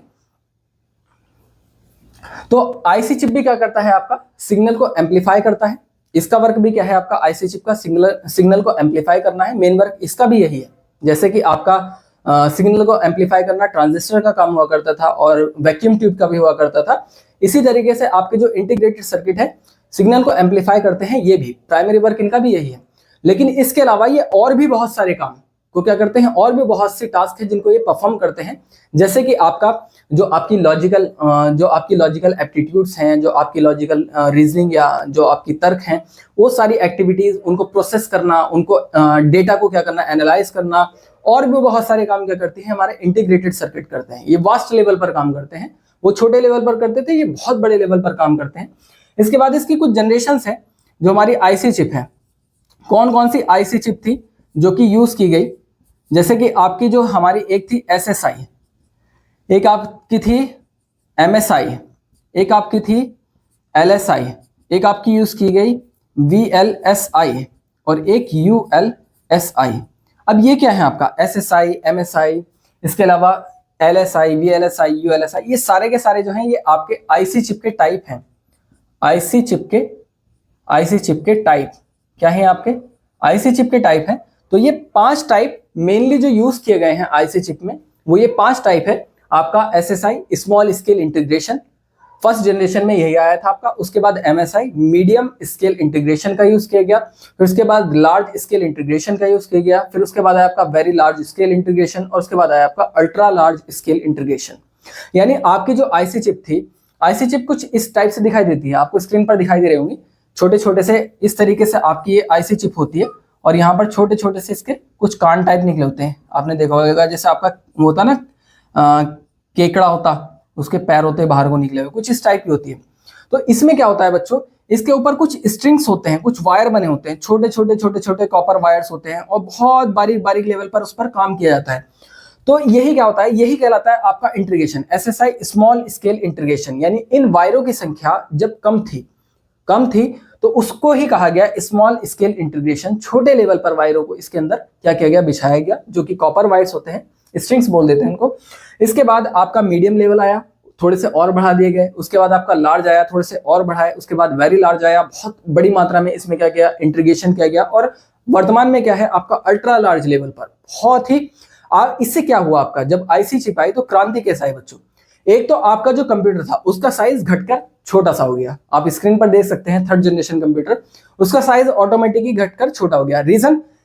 तो आईसी चिप भी क्या करता है, आपका सिग्नल को एम्पलीफाई करता है। इसका वर्क भी क्या है, आपका आईसी चिप का सिग्नल को एम्पलीफाई करना है, मेन वर्क इसका भी यही है। जैसे कि आपका सिग्नल को एम्पलीफाई करना ट्रांजिस्टर का काम हुआ करता था और वैक्यूम ट्यूब का भी हुआ करता था, इसी तरीके से आपके जो इंटीग्रेटेड सर्किट है सिग्नल को एम्पलीफाई करते हैं, ये भी प्राइमरी वर्क इनका भी यही है। लेकिन इसके अलावा ये और भी बहुत सारे काम को क्या करते हैं, और भी बहुत सी टास्क है जिनको ये परफॉर्म करते हैं। जैसे कि आपका जो आपकी लॉजिकल एप्टीट्यूड्स हैं, जो आपकी लॉजिकल रीजनिंग या जो आपकी तर्क हैं, वो सारी एक्टिविटीज उनको प्रोसेस करना, उनको डेटा को क्या करना, एनालाइज करना, और भी बहुत सारे काम क्या करती है हमारे इंटीग्रेटेड सर्किट करते हैं। ये वास्ट लेवल पर काम करते हैं, वो छोटे लेवल पर करते थे, ये बहुत बड़े लेवल पर काम करते हैं। इसके बाद इसकी कुछ जनरेशंस है जो हमारी आईसी चिप है। कौन कौन सी आईसी चिप थी जो कि यूज की गई, जैसे कि आपकी जो हमारी एक थी एसएसआई, एक आपकी थी एमएसआई, एक आपकी थी एलएसआई, एक आपकी यूज की गई वीएलएसआई और एक यूएलएसआई। अब ये क्या है आपका एसएसआई, एमएसआई, इसके अलावा एलएसआई, वीएलएसआई, यूएलएसआई, ये सारे के सारे जो हैं ये आपके आईसी चिप के टाइप हैं। आईसी चिप के टाइप क्या है, आपके आईसी चिप के टाइप हैं। तो ये 5 टाइप मेनली जो यूज किए गए हैं आईसी चिप में, वो ये 5 टाइप है। आपका SSI small scale integration, first generation में यही आया था आपका। उसके बाद एमएसआई मीडियम स्केल इंटीग्रेशन का यूज किया गया, फिर उसके बाद लार्ज स्केल इंटीग्रेशन का यूज किया गया, फिर उसके बाद आया आपका वेरी लार्ज स्केल इंटीग्रेशन, और उसके बाद आया आपका अल्ट्रा लार्ज स्केल इंटीग्रेशन। यानी आपकी जो आईसी चिप थी, आईसी चिप कुछ इस टाइप से दिखाई देती है, आपको स्क्रीन पर दिखाई दे रही होंगी, छोटे छोटे से इस तरीके से आपकी ये आईसी चिप होती है, और यहाँ पर छोटे छोटे से इसके कुछ कान टाइप निकले होते हैं। आपने देखा होगा जैसे आपका होता ना केकड़ा होता, उसके पैर होते हैं बाहर को निकले हुए, कुछ इस टाइप की होती है। तो इसमें क्या होता है बच्चों, इसके ऊपर कुछ स्ट्रिंग्स होते हैं, कुछ वायर बने होते हैं, छोटे छोटे कॉपर वायर्स होते हैं, और बहुत बारीक बारीक लेवल पर उस पर काम किया जाता है। तो यही क्या होता है, यही कहलाता है आपका integration, SSI small scale integration. यानी इन वायरों की संख्या जब कम थी तो उसको ही कहा गया स्मॉल स्केल इंटीग्रेशन। छोटे लेवल पर वायरों को इसके अंदर क्या किया गया, बिछाया गया, जो कि कॉपर वायर्स होते हैं, स्ट्रिंग्स बोल देते हैं इनको। इसके बाद आपका मीडियम लेवल आया, थोड़े से और बढ़ा दिए गए। उसके बाद आपका लार्ज आया, थोड़े से और बढ़ाए। उसके बाद वेरी लार्ज आया, बहुत बड़ी मात्रा में इसमें क्या किया, इंटीग्रेशन किया गया। और वर्तमान में क्या है आपका अल्ट्रा लार्ज लेवल पर, बहुत ही इससे क्या हुआ आपका, जब आईसी चिप आई तो क्रांति कैसा है बच्चों। एक तो आपका जो कंप्यूटर था उसका साइज घटकर छोटा सा हो गया, आप स्क्रीन पर देख सकते हैं, थर्ड जनरेशन कंप्यूटर, उसका साइज ऑटोमेटिकली घटकर छोटा हो गया।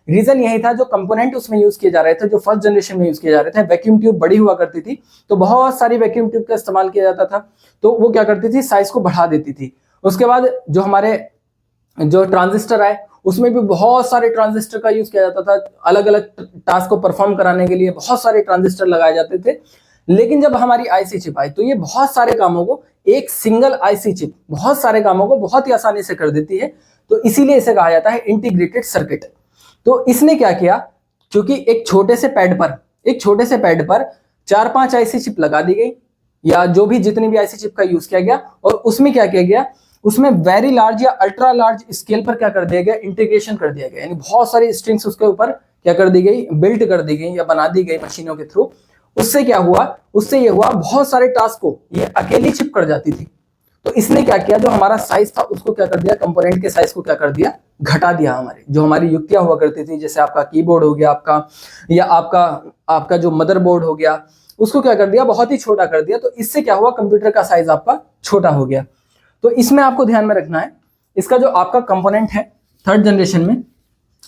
रीजन यही था, जो कंपोनेंट उसमें यूज किए जा रहे थे, जो फर्स्ट जनरेशन में यूज किए जा रहे थे, वैक्यूम ट्यूब बड़ी हुआ करती थी, तो बहुत सारी वैक्यूम ट्यूब का इस्तेमाल किया जाता था, तो वो क्या करती थी, साइज को बढ़ा देती थी। उसके बाद जो हमारे जो ट्रांजिस्टर आए, उसमें भी बहुत सारे ट्रांजिस्टर का यूज किया जाता था, अलग अलग टास्क को परफॉर्म कराने के लिए बहुत सारे ट्रांजिस्टर लगाए जाते थे। लेकिन जब हमारी आईसी चिप आई तो ये बहुत सारे कामों को, एक सिंगल आईसी चिप बहुत सारे कामों को बहुत ही आसानी से कर देती है, तो इसीलिए इसे कहा जाता है इंटीग्रेटेड सर्किट। तो इसने क्या किया, क्योंकि एक छोटे से पैड पर 4-5 आईसी चिप लगा दी गई, या जो भी जितनी भी आईसी चिप का यूज किया गया, और उसमें क्या किया गया, उसमें वेरी लार्ज या अल्ट्रा लार्ज स्केल पर क्या कर दिया गया, इंटीग्रेशन कर दिया गया, यानी बहुत सारी स्ट्रिंग्स उसके ऊपर क्या कर दी गई, बिल्ट कर दी गई या बना दी गई मशीनों के थ्रू। उससे क्या हुआ, उससे ये हुआ बहुत सारे टास्क को ये अकेली चिप कर जाती थी। तो इसने क्या किया, जो हमारा साइज था उसको क्या कर दिया, कंपोनेंट के साइज को क्या कर दिया, घटा दिया। हमारे जो हमारी युक्तियां हुआ करती थी, जैसे आपका कीबोर्ड हो गया आपका, या आपका जो मदरबोर्ड हो गया, उसको क्या कर दिया, बहुत ही छोटा कर दिया। तो इससे क्या हुआ, कंप्यूटर का साइज आपका छोटा हो गया। तो इसमें आपको ध्यान में रखना है, इसका जो आपका कंपोनेंट है थर्ड जनरेशन में,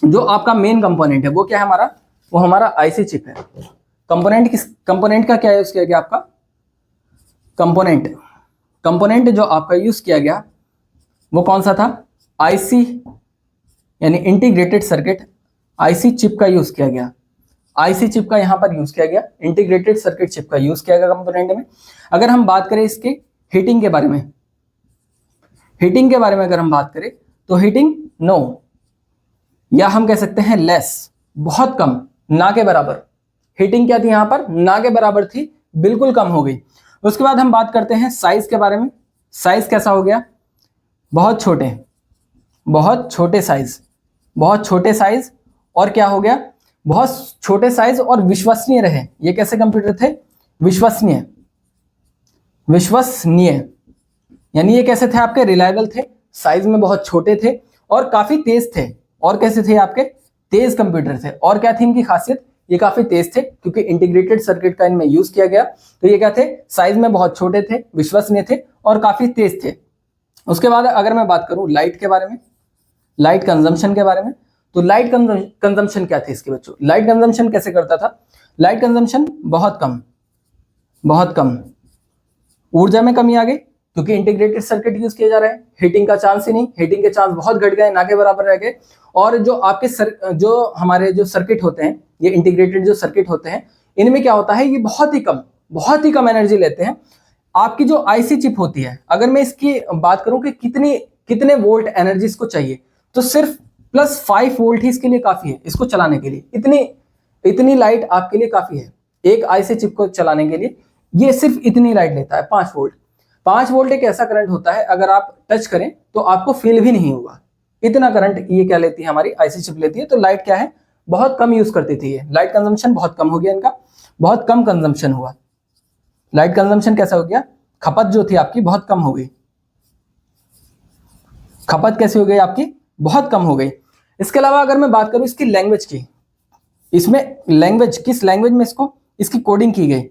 जो आपका मेन कंपोनेंट है वो क्या है हमारा, वो हमारा आईसी चिप है। कंपोनेंट का क्या यूज किया गया, आपका कंपोनेंट जो आपका यूज किया गया वो कौन सा था, आईसी यानी इंटीग्रेटेड सर्किट, आईसी चिप का यूज किया गया। आईसी चिप का यहां पर यूज किया गया, इंटीग्रेटेड सर्किट चिप का यूज किया गया कंपोनेंट में। अगर हम बात करें इसके हीटिंग के बारे में, अगर हम बात करें तो हीटिंग नो, या हम कह सकते हैं लेस, बहुत कम, ना के बराबर। हीटिंग क्या थी यहां पर, ना के बराबर थी, बिल्कुल कम हो गई। उसके बाद हम बात करते हैं साइज के बारे में। साइज कैसा हो गया, बहुत छोटे साइज, और क्या हो गया, बहुत छोटे साइज और विश्वसनीय रहे। ये कैसे कंप्यूटर थे, विश्वसनीय, यानी ये कैसे थे, आपके रिलायबल थे, साइज में बहुत छोटे थे और काफी तेज थे। और कैसे थे, आपके तेज कंप्यूटर थे। और क्या थी इनकी खासियत, ये काफी तेज थे क्योंकि इंटीग्रेटेड सर्किट का इनमें यूज किया गया। तो ये क्या थे, साइज में बहुत छोटे थे, विश्वसनीय थे और काफी तेज थे। उसके बाद अगर मैं बात करूं लाइट के बारे में, लाइट कंजम्पशन के बारे में, तो लाइट कंजम्पशन क्या थी इसके बच्चों, लाइट कंजम्पशन कैसे करता था, लाइट कंजम्पशन बहुत कम, ऊर्जा में कमी आ गई क्योंकि इंटीग्रेटेड सर्किट यूज किया जा रहा है। हीटिंग का चांस ही नहीं, हीटिंग के चांस बहुत घट गए, ना के बराबर रह गए। और जो आपके जो हमारे जो सर्किट होते हैं, ये इंटीग्रेटेड जो सर्किट होते हैं, इनमें क्या होता है, ये बहुत ही कम एनर्जी लेते हैं। आपकी जो आईसी चिप होती है, अगर मैं इसकी बात करूं कि कितने वोल्ट एनर्जी इसको चाहिए, तो सिर्फ +5 वोल्ट ही इसके लिए काफी है, इसको चलाने के लिए। इतनी लाइट आपके लिए काफी है एक आईसी चिप को चलाने के लिए। ये सिर्फ इतनी लाइट लेता है, 5 वोल्ट। 5 वोल्ट एक ऐसा करंट होता है, अगर आप टच करें तो आपको फील भी नहीं होगा, इतना करंट ये क्या लेती है, हमारी आईसी चिप लेती है। तो लाइट क्या है, बहुत कम यूज करती थी ये। लाइट कंजम्पशन बहुत कम हो गया इनका, बहुत कम कंजम्पशन हुआ। लाइट कंजम्पशन कैसा हो गया, खपत जो थी आपकी बहुत कम हो गई। खपत कैसी हो गई आपकी, बहुत कम हो गई। इसके अलावा अगर मैं बात करूं इसकी लैंग्वेज की, इसमें लैंग्वेज, किस लैंग्वेज में इसकी कोडिंग की गई,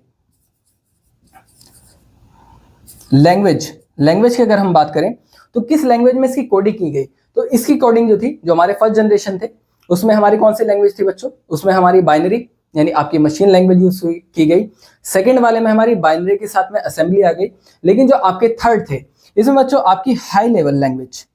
लैंग्वेज की अगर हम बात करें तो किस लैंग्वेज में इसकी कोडिंग की गई, तो इसकी कोडिंग जो थी, जो हमारे फर्स्ट जनरेशन थे, उसमें हमारी कौन सी लैंग्वेज थी बच्चों, उसमें हमारी बाइनरी यानी आपकी मशीन लैंग्वेज यूज की गई। सेकंड वाले में हमारी बाइनरी के साथ में असेंबली आ गई। लेकिन जो आपके थर्ड थे, इसमें बच्चों आपकी हाई लेवल लैंग्वेज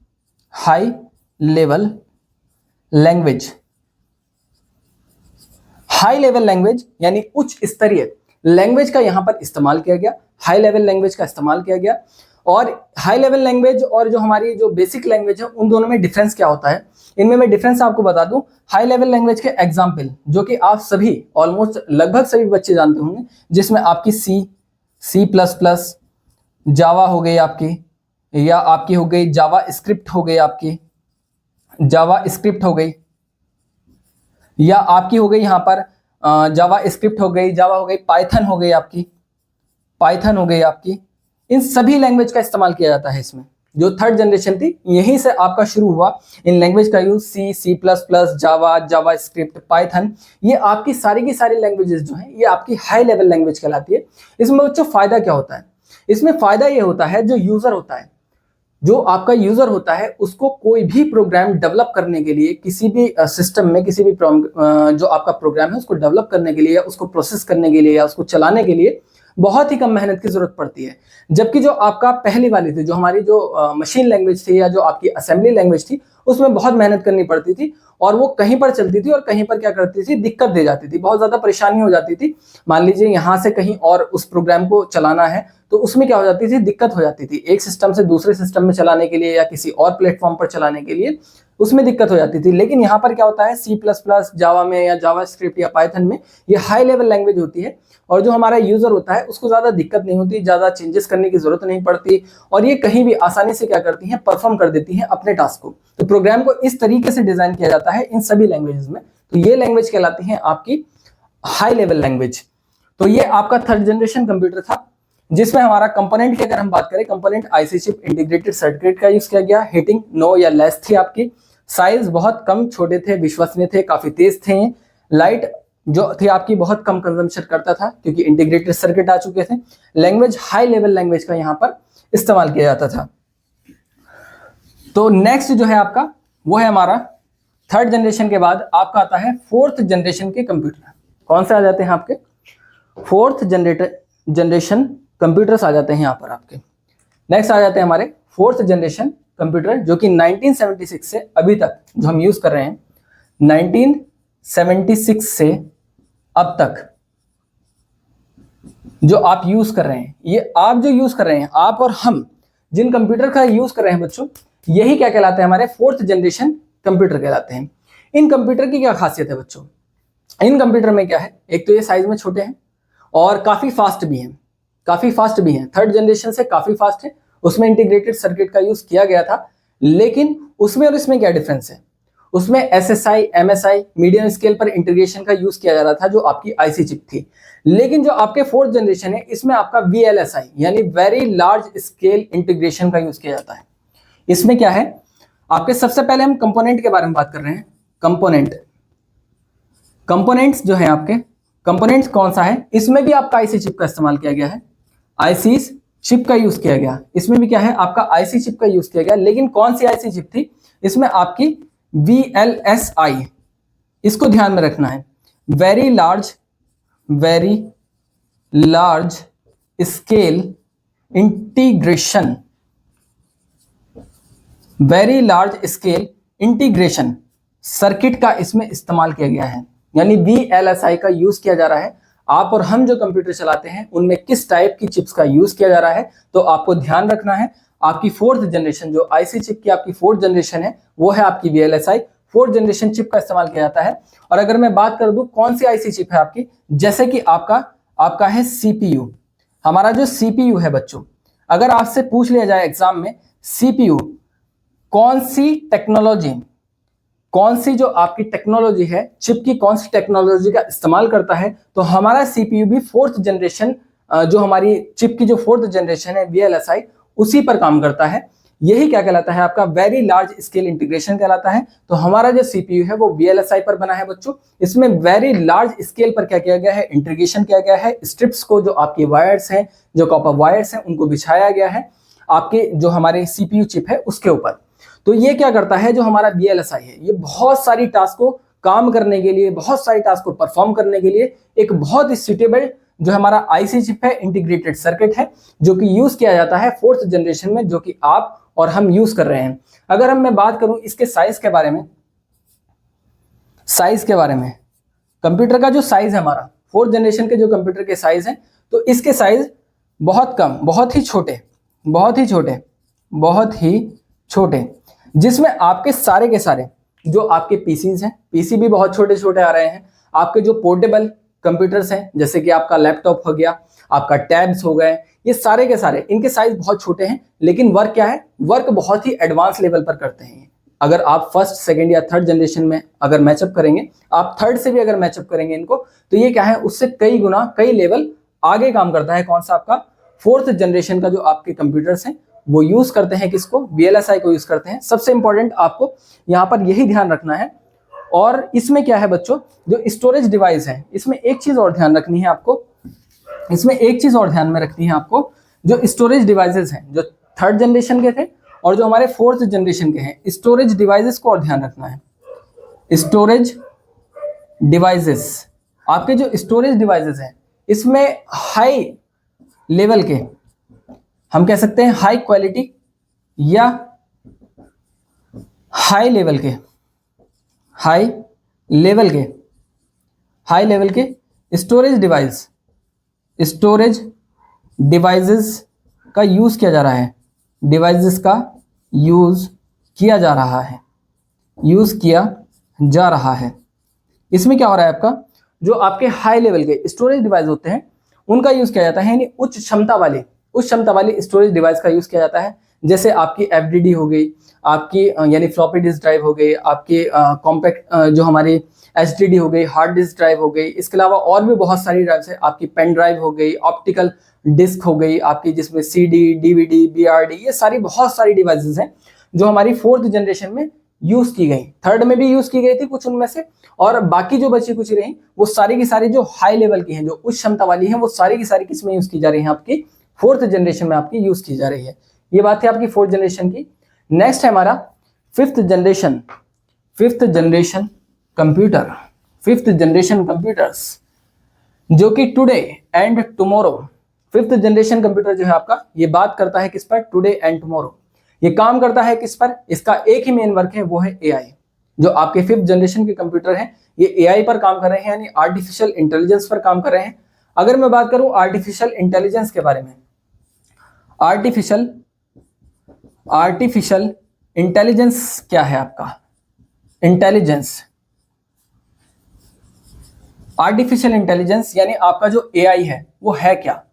यानी उच्च स्तरीय लैंग्वेज का यहां पर इस्तेमाल किया गया, हाई लेवल लैंग्वेज का इस्तेमाल किया गया। और हाई लेवल लैंग्वेज और जो हमारी जो बेसिक लैंग्वेज है, उन दोनों में डिफरेंस क्या होता है, इनमें मैं डिफरेंस आपको बता दूं। हाई लेवल लैंग्वेज के एग्जांपल जो कि आप सभी ऑलमोस्ट लगभग सभी बच्चे जानते होंगे, जिसमें आपकी C++, जावा हो गई आपकी, या आपकी हो गई जावा स्क्रिप्ट हो गई आपकी, या आपकी हो गई यहाँ पर जावा स्क्रिप्ट हो गई, जावा हो गई, पाइथन हो गई आपकी। इन सभी लैंग्वेज का इस्तेमाल किया जाता है इसमें। जो थर्ड जनरेशन थी, यहीं से आपका शुरू हुआ इन लैंग्वेज का यूज। C++, जावा स्क्रिप्ट, पाइथन, ये आपकी सारी की सारी लैंग्वेजेस जो हैं, ये आपकी हाई लेवल लैंग्वेज कहलाती है। इसमें बच्चों फायदा क्या होता है, इसमें फायदा ये होता है, जो आपका यूजर होता है, उसको कोई भी प्रोग्राम डेवलप करने के लिए, किसी भी सिस्टम में किसी भी जो आपका प्रोग्राम है उसको डेवलप करने के लिए, या उसको प्रोसेस करने के लिए, या उसको चलाने के लिए बहुत ही कम मेहनत की जरूरत पड़ती है। जबकि जो आपका पहली वाली थी, जो हमारी जो मशीन लैंग्वेज थी, या जो आपकी असेंबली लैंग्वेज थी, उसमें बहुत मेहनत करनी पड़ती थी, और वो कहीं पर चलती थी और कहीं पर क्या करती थी, दिक्कत दे जाती थी, बहुत ज्यादा परेशानी हो जाती थी। मान लीजिए यहाँ से कहीं और उस प्रोग्राम को चलाना है, तो उसमें क्या हो जाती थी, दिक्कत हो जाती थी। एक सिस्टम से दूसरे सिस्टम में चलाने के लिए, या किसी और प्लेटफॉर्म पर चलाने के लिए उसमें दिक्कत हो जाती थी। लेकिन यहाँ पर क्या होता है, C++, जावा में या जावास्क्रिप्ट या पाइथन में ये हाई लेवल लैंग्वेज होती है और जो हमारा यूजर होता है उसको ज़्यादा दिक्कत नहीं होती, ज़्यादा चेंजेस करने की जरूरत नहीं पड़ती और ये कहीं भी आसानी से क्या करती हैं, परफॉर्म कर देती हैं अपने टास्क को। तो प्रोग्राम को इस तरीके से डिजाइन किया जाता है इन सभी लैंग्वेजेस में। तो ये लैंग्वेज कहलाती हैं आपकी हाई लेवल लैंग्वेज। तो ये आपका थर्ड जनरेशन कंप्यूटर था जिसमें हमारा कंपोनेंट की अगर हम बात करें, component IC chip integrated circuit का यूज किया गया। हीटिंग नो या लेस थी आपकी, साइज बहुत कम छोटे थे, विश्वसनीय थे, काफी तेज थे। लाइट जो थी आपकी बहुत कम कंजम्पशन करता था क्योंकि इंटीग्रेटेड सर्किट आ चुके थे। लैंग्वेज हाई लेवल लैंग्वेज का यहाँ पर इस्तेमाल किया जाता था। तो नेक्स्ट जो है आपका वो है हमारा थर्ड जनरेशन के बाद आपका आता है फोर्थ जनरेशन के कंप्यूटर। कौन से आ जाते हैं आपके, फोर्थ जनरेशन कंप्यूटर्स आ जाते हैं यहाँ पर आपके। नेक्स्ट आ जाते हैं हमारे फोर्थ जनरेशन कंप्यूटर जो कि 1976 से अभी तक जो हम यूज कर रहे हैं, 1976 से अब तक जो आप यूज कर रहे हैं, ये आप जो यूज कर रहे हैं, आप और हम जिन कंप्यूटर का यूज कर रहे हैं बच्चों, यही क्या कहलाते हैं, हमारे फोर्थ जनरेशन कंप्यूटर कहलाते हैं। इन कंप्यूटर की क्या खासियत है बच्चों, इन कंप्यूटर में क्या है, एक तो ये साइज में छोटे हैं और काफी फास्ट भी हैं, काफी फास्ट भी हैं। थर्ड जनरेशन से काफी फास्ट है। उसमें इंटीग्रेटेड सर्किट का यूज किया गया था, लेकिन उसमें और इसमें क्या डिफरेंस है, उसमें एसएसआई एमएसआई मीडियम स्केल पर इंटीग्रेशन का यूज किया जा रहा था जो आपकी आईसी चिप थी। लेकिन जो आपके फोर्थ जनरेशन है इसमें आपका वीएलएसआई यानी वेरी लार्ज स्केल इंटीग्रेशन का यूज किया जाता है। इसमें क्या है आपके, सबसे पहले हम कंपोनेंट के बारे में बात कर रहे हैं। कंपोनेंट्स जो है आपके, कंपोनेंट्स कौन सा है, इसमें भी आपका आईसी चिप का इस्तेमाल किया गया है, आईसी चिप का यूज किया गया। इसमें भी क्या है आपका आईसी चिप का यूज किया गया। लेकिन कौन सी आईसी चिप थी, इसमें आपकी VLSI, इसको ध्यान में रखना है, very large scale integration, very large scale integration circuit का इसमें इस्तेमाल किया गया है। यानी VLSI का यूज किया जा रहा है। आप और हम जो कंप्यूटर चलाते हैं उनमें किस टाइप की चिप्स का यूज किया जा रहा है, तो आपको ध्यान रखना है। आपकी फोर्थ जनरेशन जो आईसी चिप की आपकी फोर्थ जनरेशन है वो है आपकी VLSI, फोर्थ जनरेशन चिप का इस्तेमाल किया जाता है। और अगर मैं बात कर दूं कौन सी आईसी चिप है आपकी, जैसे कि आपका है CPU। हमारा जो CPU है बच्चों, अगर आपसे पूछ लिया जाए एग्जाम में CPU कौन सी टेक्नोलॉजी, कौन सी जो आपकी टेक्नोलॉजी है, चिप की कौन सी टेक्नोलॉजी का इस्तेमाल करता है, तो हमारा CPU भी फोर्थ जनरेशन, जो हमारी चिप की जो फोर्थ जनरेशन है VLSI, उसी पर काम करता है। यही क्या कहलाता है आपका वेरी लार्ज स्केल इंटीग्रेशन कहलाता है। तो हमारा जो CPU है वो VLSI पर बना है बच्चों। इसमें वेरी लार्ज स्केल पर क्या किया गया है, इंटीग्रेशन किया गया है। स्ट्रिप्स को, जो आपकी वायर्स हैं, जो कॉपर वायर्स हैं, उनको बिछाया गया है आपके जो हमारे CPU चिप है उसके ऊपर। तो ये क्या करता है, जो हमारा VLSI है, ये बहुत सारी टास्क को काम करने के लिए, बहुत सारी टास्क को परफॉर्म करने के लिए एक बहुत ही सुटेबल जो हमारा आईसी चिप है, इंटीग्रेटेड सर्किट है, जो कि यूज किया जाता है फोर्थ जनरेशन में, जो कि आप और हम यूज कर रहे हैं। अगर मैं बात करूं इसके साइज के बारे में, कंप्यूटर का जो साइज है हमारा फोर्थ जनरेशन के जो कंप्यूटर के साइज है, तो इसके साइज बहुत कम, बहुत ही छोटे, जिसमें आपके सारे के सारे जो आपके पीसीज हैं, पीसी भी बहुत छोटे छोटे आ रहे हैं। आपके जो पोर्टेबल कंप्यूटर्स हैं, जैसे कि आपका लैपटॉप हो गया, आपका टैब्स हो गए, ये सारे के सारे इनके साइज बहुत छोटे हैं। लेकिन वर्क क्या है, वर्क बहुत ही एडवांस लेवल पर करते हैं। अगर आप फर्स्ट, सेकंड या थर्ड जनरेशन में अगर मैचअप करेंगे, आप थर्ड से भी अगर मैचअप करेंगे इनको, तो ये क्या है, उससे कई गुना, कई लेवल आगे काम करता है। कौन सा आपका फोर्थ जनरेशन का जो आपके कंप्यूटर्स हैं वो यूज करते हैं किसको, VLSI को यूज करते हैं। सबसे इंपॉर्टेंट आपको यहाँ पर यही ध्यान रखना है। और इसमें क्या है बच्चों, जो स्टोरेज डिवाइस है, इसमें एक चीज और ध्यान रखनी है आपको, जो स्टोरेज डिवाइसेस हैं, जो थर्ड जनरेशन के थे और जो हमारे फोर्थ जनरेशन के हैं, स्टोरेज डिवाइसेस को और ध्यान रखना है। स्टोरेज डिवाइसेस, आपके जो स्टोरेज डिवाइसेस हैं, इसमें हाई लेवल के, हम कह सकते हैं हाई क्वालिटी या हाई लेवल के स्टोरेज डिवाइसेस का यूज किया जा रहा है, यूज किया जा रहा है। इसमें क्या हो रहा है, आपका जो आपके हाई लेवल के स्टोरेज डिवाइस होते हैं उनका यूज किया जाता है, यानी उच्च क्षमता वाली स्टोरेज डिवाइस का यूज किया जाता है। जैसे आपकी एफडीडी हो गई, आपकी यानी फ्लॉपी डिस्क ड्राइव हो गई, आपकी कॉम्पैक्ट जो हमारी एचडीडी हो गई, हार्ड डिस्क ड्राइव हो गई। इसके अलावा और भी बहुत सारी ड्राइव्स है, आपकी पेन ड्राइव हो गई, ऑप्टिकल डिस्क हो गई आपकी, जिसमें सीडी, डीवीडी, बीआरडी, ये सारी बहुत सारी डिवाइसेस हैं जो हमारी 4th जनरेशन में यूज की गई। 3rd में भी यूज की गई थी कुछ उनमें से, और बाकी जो बची कुछ रही वो सारी की सारी जो हाई लेवल की हैं, जो उच्च क्षमता वाली हैं, वो सारी की सारी किसमें यूज की जा रही है, आपकी 4th जनरेशन में आपकी यूज की जा रही है। ये बात है आपकी 4th जनरेशन की। नेक्स्ट है हमारा 5th generation computer, 5th generation computers, जो कि today and tomorrow. 5th generation computer जो है आपका, ये बात करता है किस पर, टुडे एंड टुमारो। ये काम करता है किस पर, इसका एक ही मेन वर्क है, वो है एआई। जो आपके 5th जनरेशन के कंप्यूटर हैं ये एआई पर काम कर रहे हैं, यानी आर्टिफिशियल इंटेलिजेंस पर काम कर रहे हैं। अगर मैं बात करूं आर्टिफिशियल इंटेलिजेंस के बारे में, आर्टिफिशियल इंटेलिजेंस क्या है आपका, आर्टिफिशियल इंटेलिजेंस यानी आपका जो एआई है वो है क्या,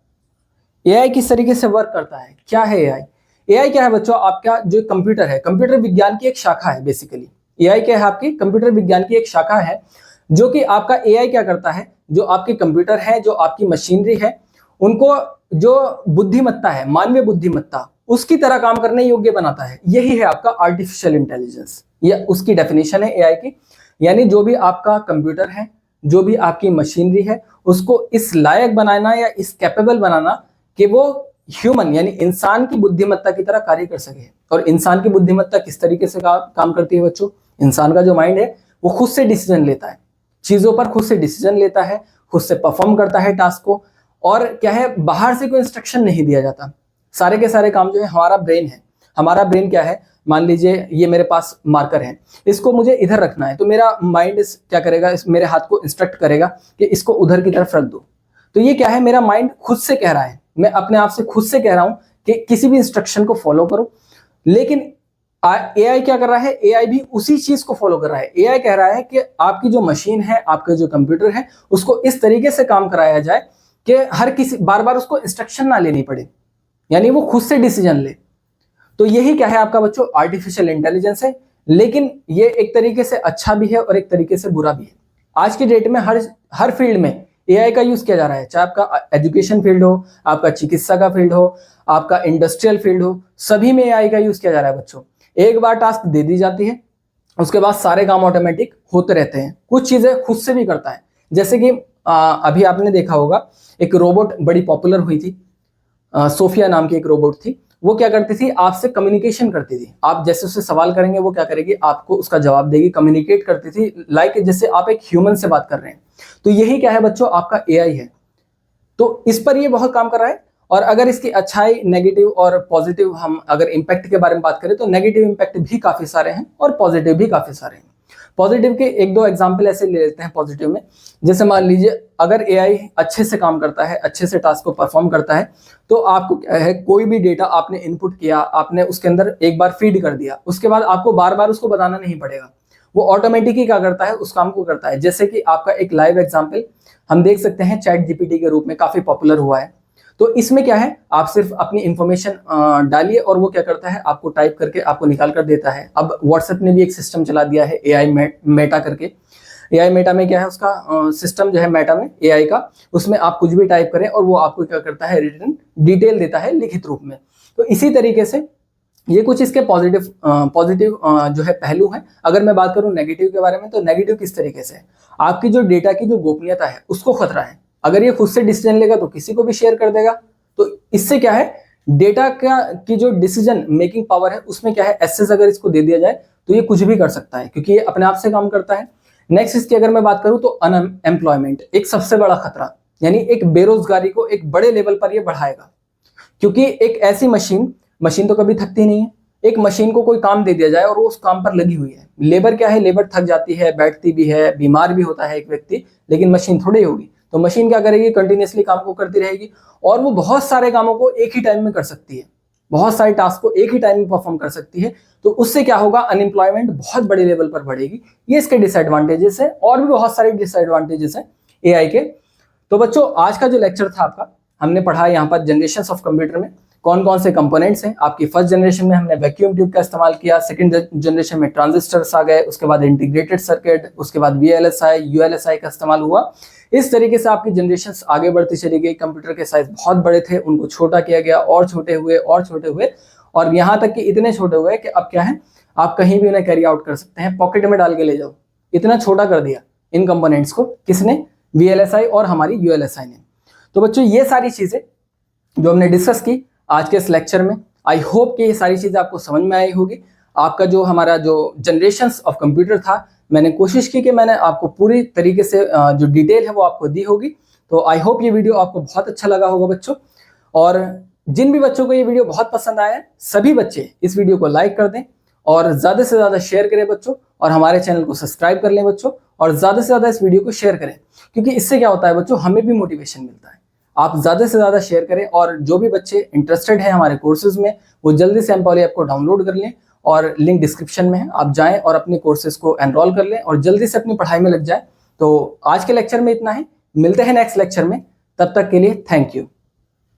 एआई किस तरीके से वर्क करता है, क्या है एआई। एआई क्या है बच्चों, आपका जो कंप्यूटर है, कंप्यूटर विज्ञान की एक शाखा है बेसिकली। एआई क्या है, आपकी कंप्यूटर विज्ञान की एक शाखा है, जो कि आपका एआई क्या करता है, जो आपके कंप्यूटर है, जो आपकी मशीनरी है, उनको जो बुद्धिमत्ता है, मानवीय बुद्धिमत्ता, उसकी तरह काम करने योग्य बनाता है। यही है आपका आर्टिफिशियल इंटेलिजेंस, ये उसकी डेफिनेशन है एआई की। यानी जो भी आपका कंप्यूटर है, जो भी आपकी मशीनरी है, उसको इस लायक बनाना या इस कैपेबल बनाना कि वो ह्यूमन यानी इंसान की बुद्धिमत्ता की तरह कार्य कर सके। और इंसान की बुद्धिमत्ता किस तरीके से काम करती है बच्चों, इंसान का जो माइंड है वो खुद से डिसीजन लेता है, चीजों पर खुद से डिसीजन लेता है, खुद से परफॉर्म करता है टास्क को, और क्या है, बाहर से कोई इंस्ट्रक्शन नहीं दिया जाता। सारे के सारे काम जो है हमारा ब्रेन है। हमारा ब्रेन क्या है, मान लीजिए ये मेरे पास मार्कर है, इसको मुझे इधर रखना है, तो मेरा माइंड क्या करेगा, मेरे हाथ को इंस्ट्रक्ट करेगा कि इसको उधर की तरफ रख दो। तो ये क्या है, मेरा माइंड खुद से कह रहा है, मैं अपने आप से खुद से कह रहा हूं कि किसी भी इंस्ट्रक्शन को फॉलो करो। लेकिन एआई क्या कर रहा है, एआई भी उसी चीज को फॉलो कर रहा है। एआई कह रहा है कि आपकी जो मशीन है, आपका जो कंप्यूटर है, उसको इस तरीके से काम कराया जाए कि हर किसी बार बार उसको इंस्ट्रक्शन ना लेनी पड़े, यानी वो खुद से डिसीजन ले। तो यही क्या है आपका बच्चों, आर्टिफिशियल इंटेलिजेंस है। लेकिन ये एक तरीके से अच्छा भी है और एक तरीके से बुरा भी है। आज की डेट में हर फील्ड में एआई का यूज किया जा रहा है, चाहे आपका एजुकेशन फील्ड हो, आपका चिकित्सा का फील्ड हो, आपका इंडस्ट्रियल फील्ड हो, सभी में एआई का यूज किया जा रहा है बच्चों। एक बार टास्क दे दी जाती है, उसके बाद सारे काम ऑटोमेटिक होते रहते हैं। कुछ चीजें खुद से भी करता है, जैसे कि अभी आपने देखा होगा एक रोबोट बड़ी पॉपुलर हुई थी, सोफिया नाम की एक रोबोट थी। वो क्या करती थी, आपसे कम्युनिकेशन करती थी। आप जैसे उससे सवाल करेंगे वो क्या करेगी, आपको उसका जवाब देगी, कम्युनिकेट करती थी, लाइक जैसे आप एक ह्यूमन से बात कर रहे हैं। तो यही क्या है बच्चों, आपका एआई है। तो इस पर ये बहुत काम कर रहा है। और अगर इसकी अच्छाई, नेगेटिव और पॉजिटिव, हम अगर इम्पैक्ट के बारे में बात करें तो नेगेटिव इम्पैक्ट भी काफी सारे हैं और पॉजिटिव भी काफी सारे हैं। पॉजिटिव के एक दो एग्जाम्पल ऐसे ले लेते हैं पॉजिटिव में। जैसे मान लीजिए अगर एआई अच्छे से काम करता है, अच्छे से टास्क को परफॉर्म करता है, तो आपको क्या है, कोई भी डेटा आपने इनपुट किया, आपने उसके अंदर एक बार फीड कर दिया, उसके बाद आपको बार बार उसको बताना नहीं पड़ेगा, वो ऑटोमेटिक ही क्या करता है, उस काम को करता है। जैसे कि आपका एक लाइव एग्जाम्पल हम देख सकते हैं, चैट जीपीटी के रूप में काफी पॉपुलर हुआ है। तो इसमें क्या है, आप सिर्फ अपनी इंफॉर्मेशन डालिए और वो क्या करता है, आपको टाइप करके आपको निकाल कर देता है। अब व्हाट्सएप ने भी एक सिस्टम चला दिया है एआई मेटा करके। एआई मेटा में क्या है, उसका सिस्टम जो है मेटा में एआई का, उसमें आप कुछ भी टाइप करें और वो आपको क्या करता है, रिटन डिटेल देता है लिखित रूप में। तो इसी तरीके से ये कुछ इसके पॉजिटिव जो है पहलू हैं। अगर मैं बात करूं नेगेटिव के बारे में, तो नेगेटिव किस तरीके से, आपकी जो डेटा की जो गोपनीयता है उसको खतरा है। अगर ये खुद से डिसीजन लेगा तो किसी को भी शेयर कर देगा। तो इससे क्या है, डेटा की जो डिसीजन मेकिंग पावर है उसमें क्या है, एक्सेस अगर इसको दे दिया जाए तो ये कुछ भी कर सकता है, क्योंकि ये अपने आप से काम करता है। नेक्स्ट इसकी अगर मैं बात करूं तो अनएम्प्लॉयमेंट एक सबसे बड़ा खतरा, यानी एक बेरोजगारी को एक बड़े लेवल पर ये बढ़ाएगा। क्योंकि एक ऐसी मशीन तो कभी थकती नहीं है। एक मशीन को कोई काम दे दिया जाए और वो उस काम पर लगी हुई है, लेबर क्या है, लेबर थक जाती है, बैठती भी है, बीमार भी होता है एक व्यक्ति, लेकिन मशीन थोड़ी होगी। तो मशीन क्या करेगी, कंटिन्यूअसली काम को करती रहेगी और वो बहुत सारे कामों को एक ही टाइम में कर सकती है। बहुत सारे टास्क को एक ही टाइम में परफॉर्म कर सकती है, तो उससे क्या होगा, अनएम्प्लॉयमेंट बहुत बड़े लेवल पर बढ़ेगी। ये इसके डिसएडवांटेजेस है, और भी बहुत सारे डिसएडवांटेजेस हैं एआई के। तो बच्चों आज का जो लेक्चर था आपका, हमने पढ़ा यहाँ पर जनरेशंस ऑफ कंप्यूटर में कौन कौन से कंपोनेंट्स हैं। आपकी फर्स्ट जनरेशन में हमने वैक्यूम ट्यूब का इस्तेमाल किया, सेकंड जनरेशन में ट्रांजिस्टर्स आ गए, उसके बाद इंटीग्रेटेड सर्किट, उसके बाद वीएलएसआई यूएलएसआई का इस्तेमाल हुआ। इस तरीके से आपकी जनरेशंस आगे बढ़ती चली गई। कंप्यूटर के साइज बहुत बड़े थे, उनको छोटा किया गया, और छोटे हुए और छोटे हुए, और यहाँ तक कि इतने छोटे हुए कि अब क्या है, आप कहीं भी उन्हें कैरी आउट कर सकते हैं, पॉकेट में डाल के ले जाओ। इतना छोटा कर दिया इन कंपोनेंट्स को, किसने, वीएलएसआई और हमारी यूएलएसआई ने। तो बच्चों ये सारी चीजें जो हमने डिस्कस की आज के इस लेक्चर में, आई होप कि ये सारी चीजें आपको समझ में आई होगी। आपका जो हमारा जो जनरेशंस ऑफ कंप्यूटर था, मैंने कोशिश की कि मैंने आपको पूरी तरीके से जो डिटेल है वो आपको दी होगी। तो आई होप ये वीडियो आपको बहुत अच्छा लगा होगा बच्चों। और जिन भी बच्चों को ये वीडियो बहुत पसंद आया, सभी बच्चे इस वीडियो को लाइक कर दें और ज़्यादा से ज़्यादा शेयर करें बच्चों, और हमारे चैनल को सब्सक्राइब कर लें बच्चों, और ज़्यादा से ज़्यादा इस वीडियो को शेयर करें, क्योंकि इससे क्या होता है बच्चों, हमें भी मोटिवेशन मिलता है। आप ज़्यादा से ज़्यादा शेयर करें, और जो भी बच्चे इंटरेस्टेड हैं हमारे कोर्सेज में, वो जल्दी से एमपॉली ऐप को डाउनलोड कर लें, और लिंक डिस्क्रिप्शन में है, आप जाएं और अपने कोर्सेज को एनरोल कर लें और जल्दी से अपनी पढ़ाई में लग जाएं। तो आज के लेक्चर में इतना है, मिलते हैं नेक्स्ट लेक्चर में, तब तक के लिए थैंक यू।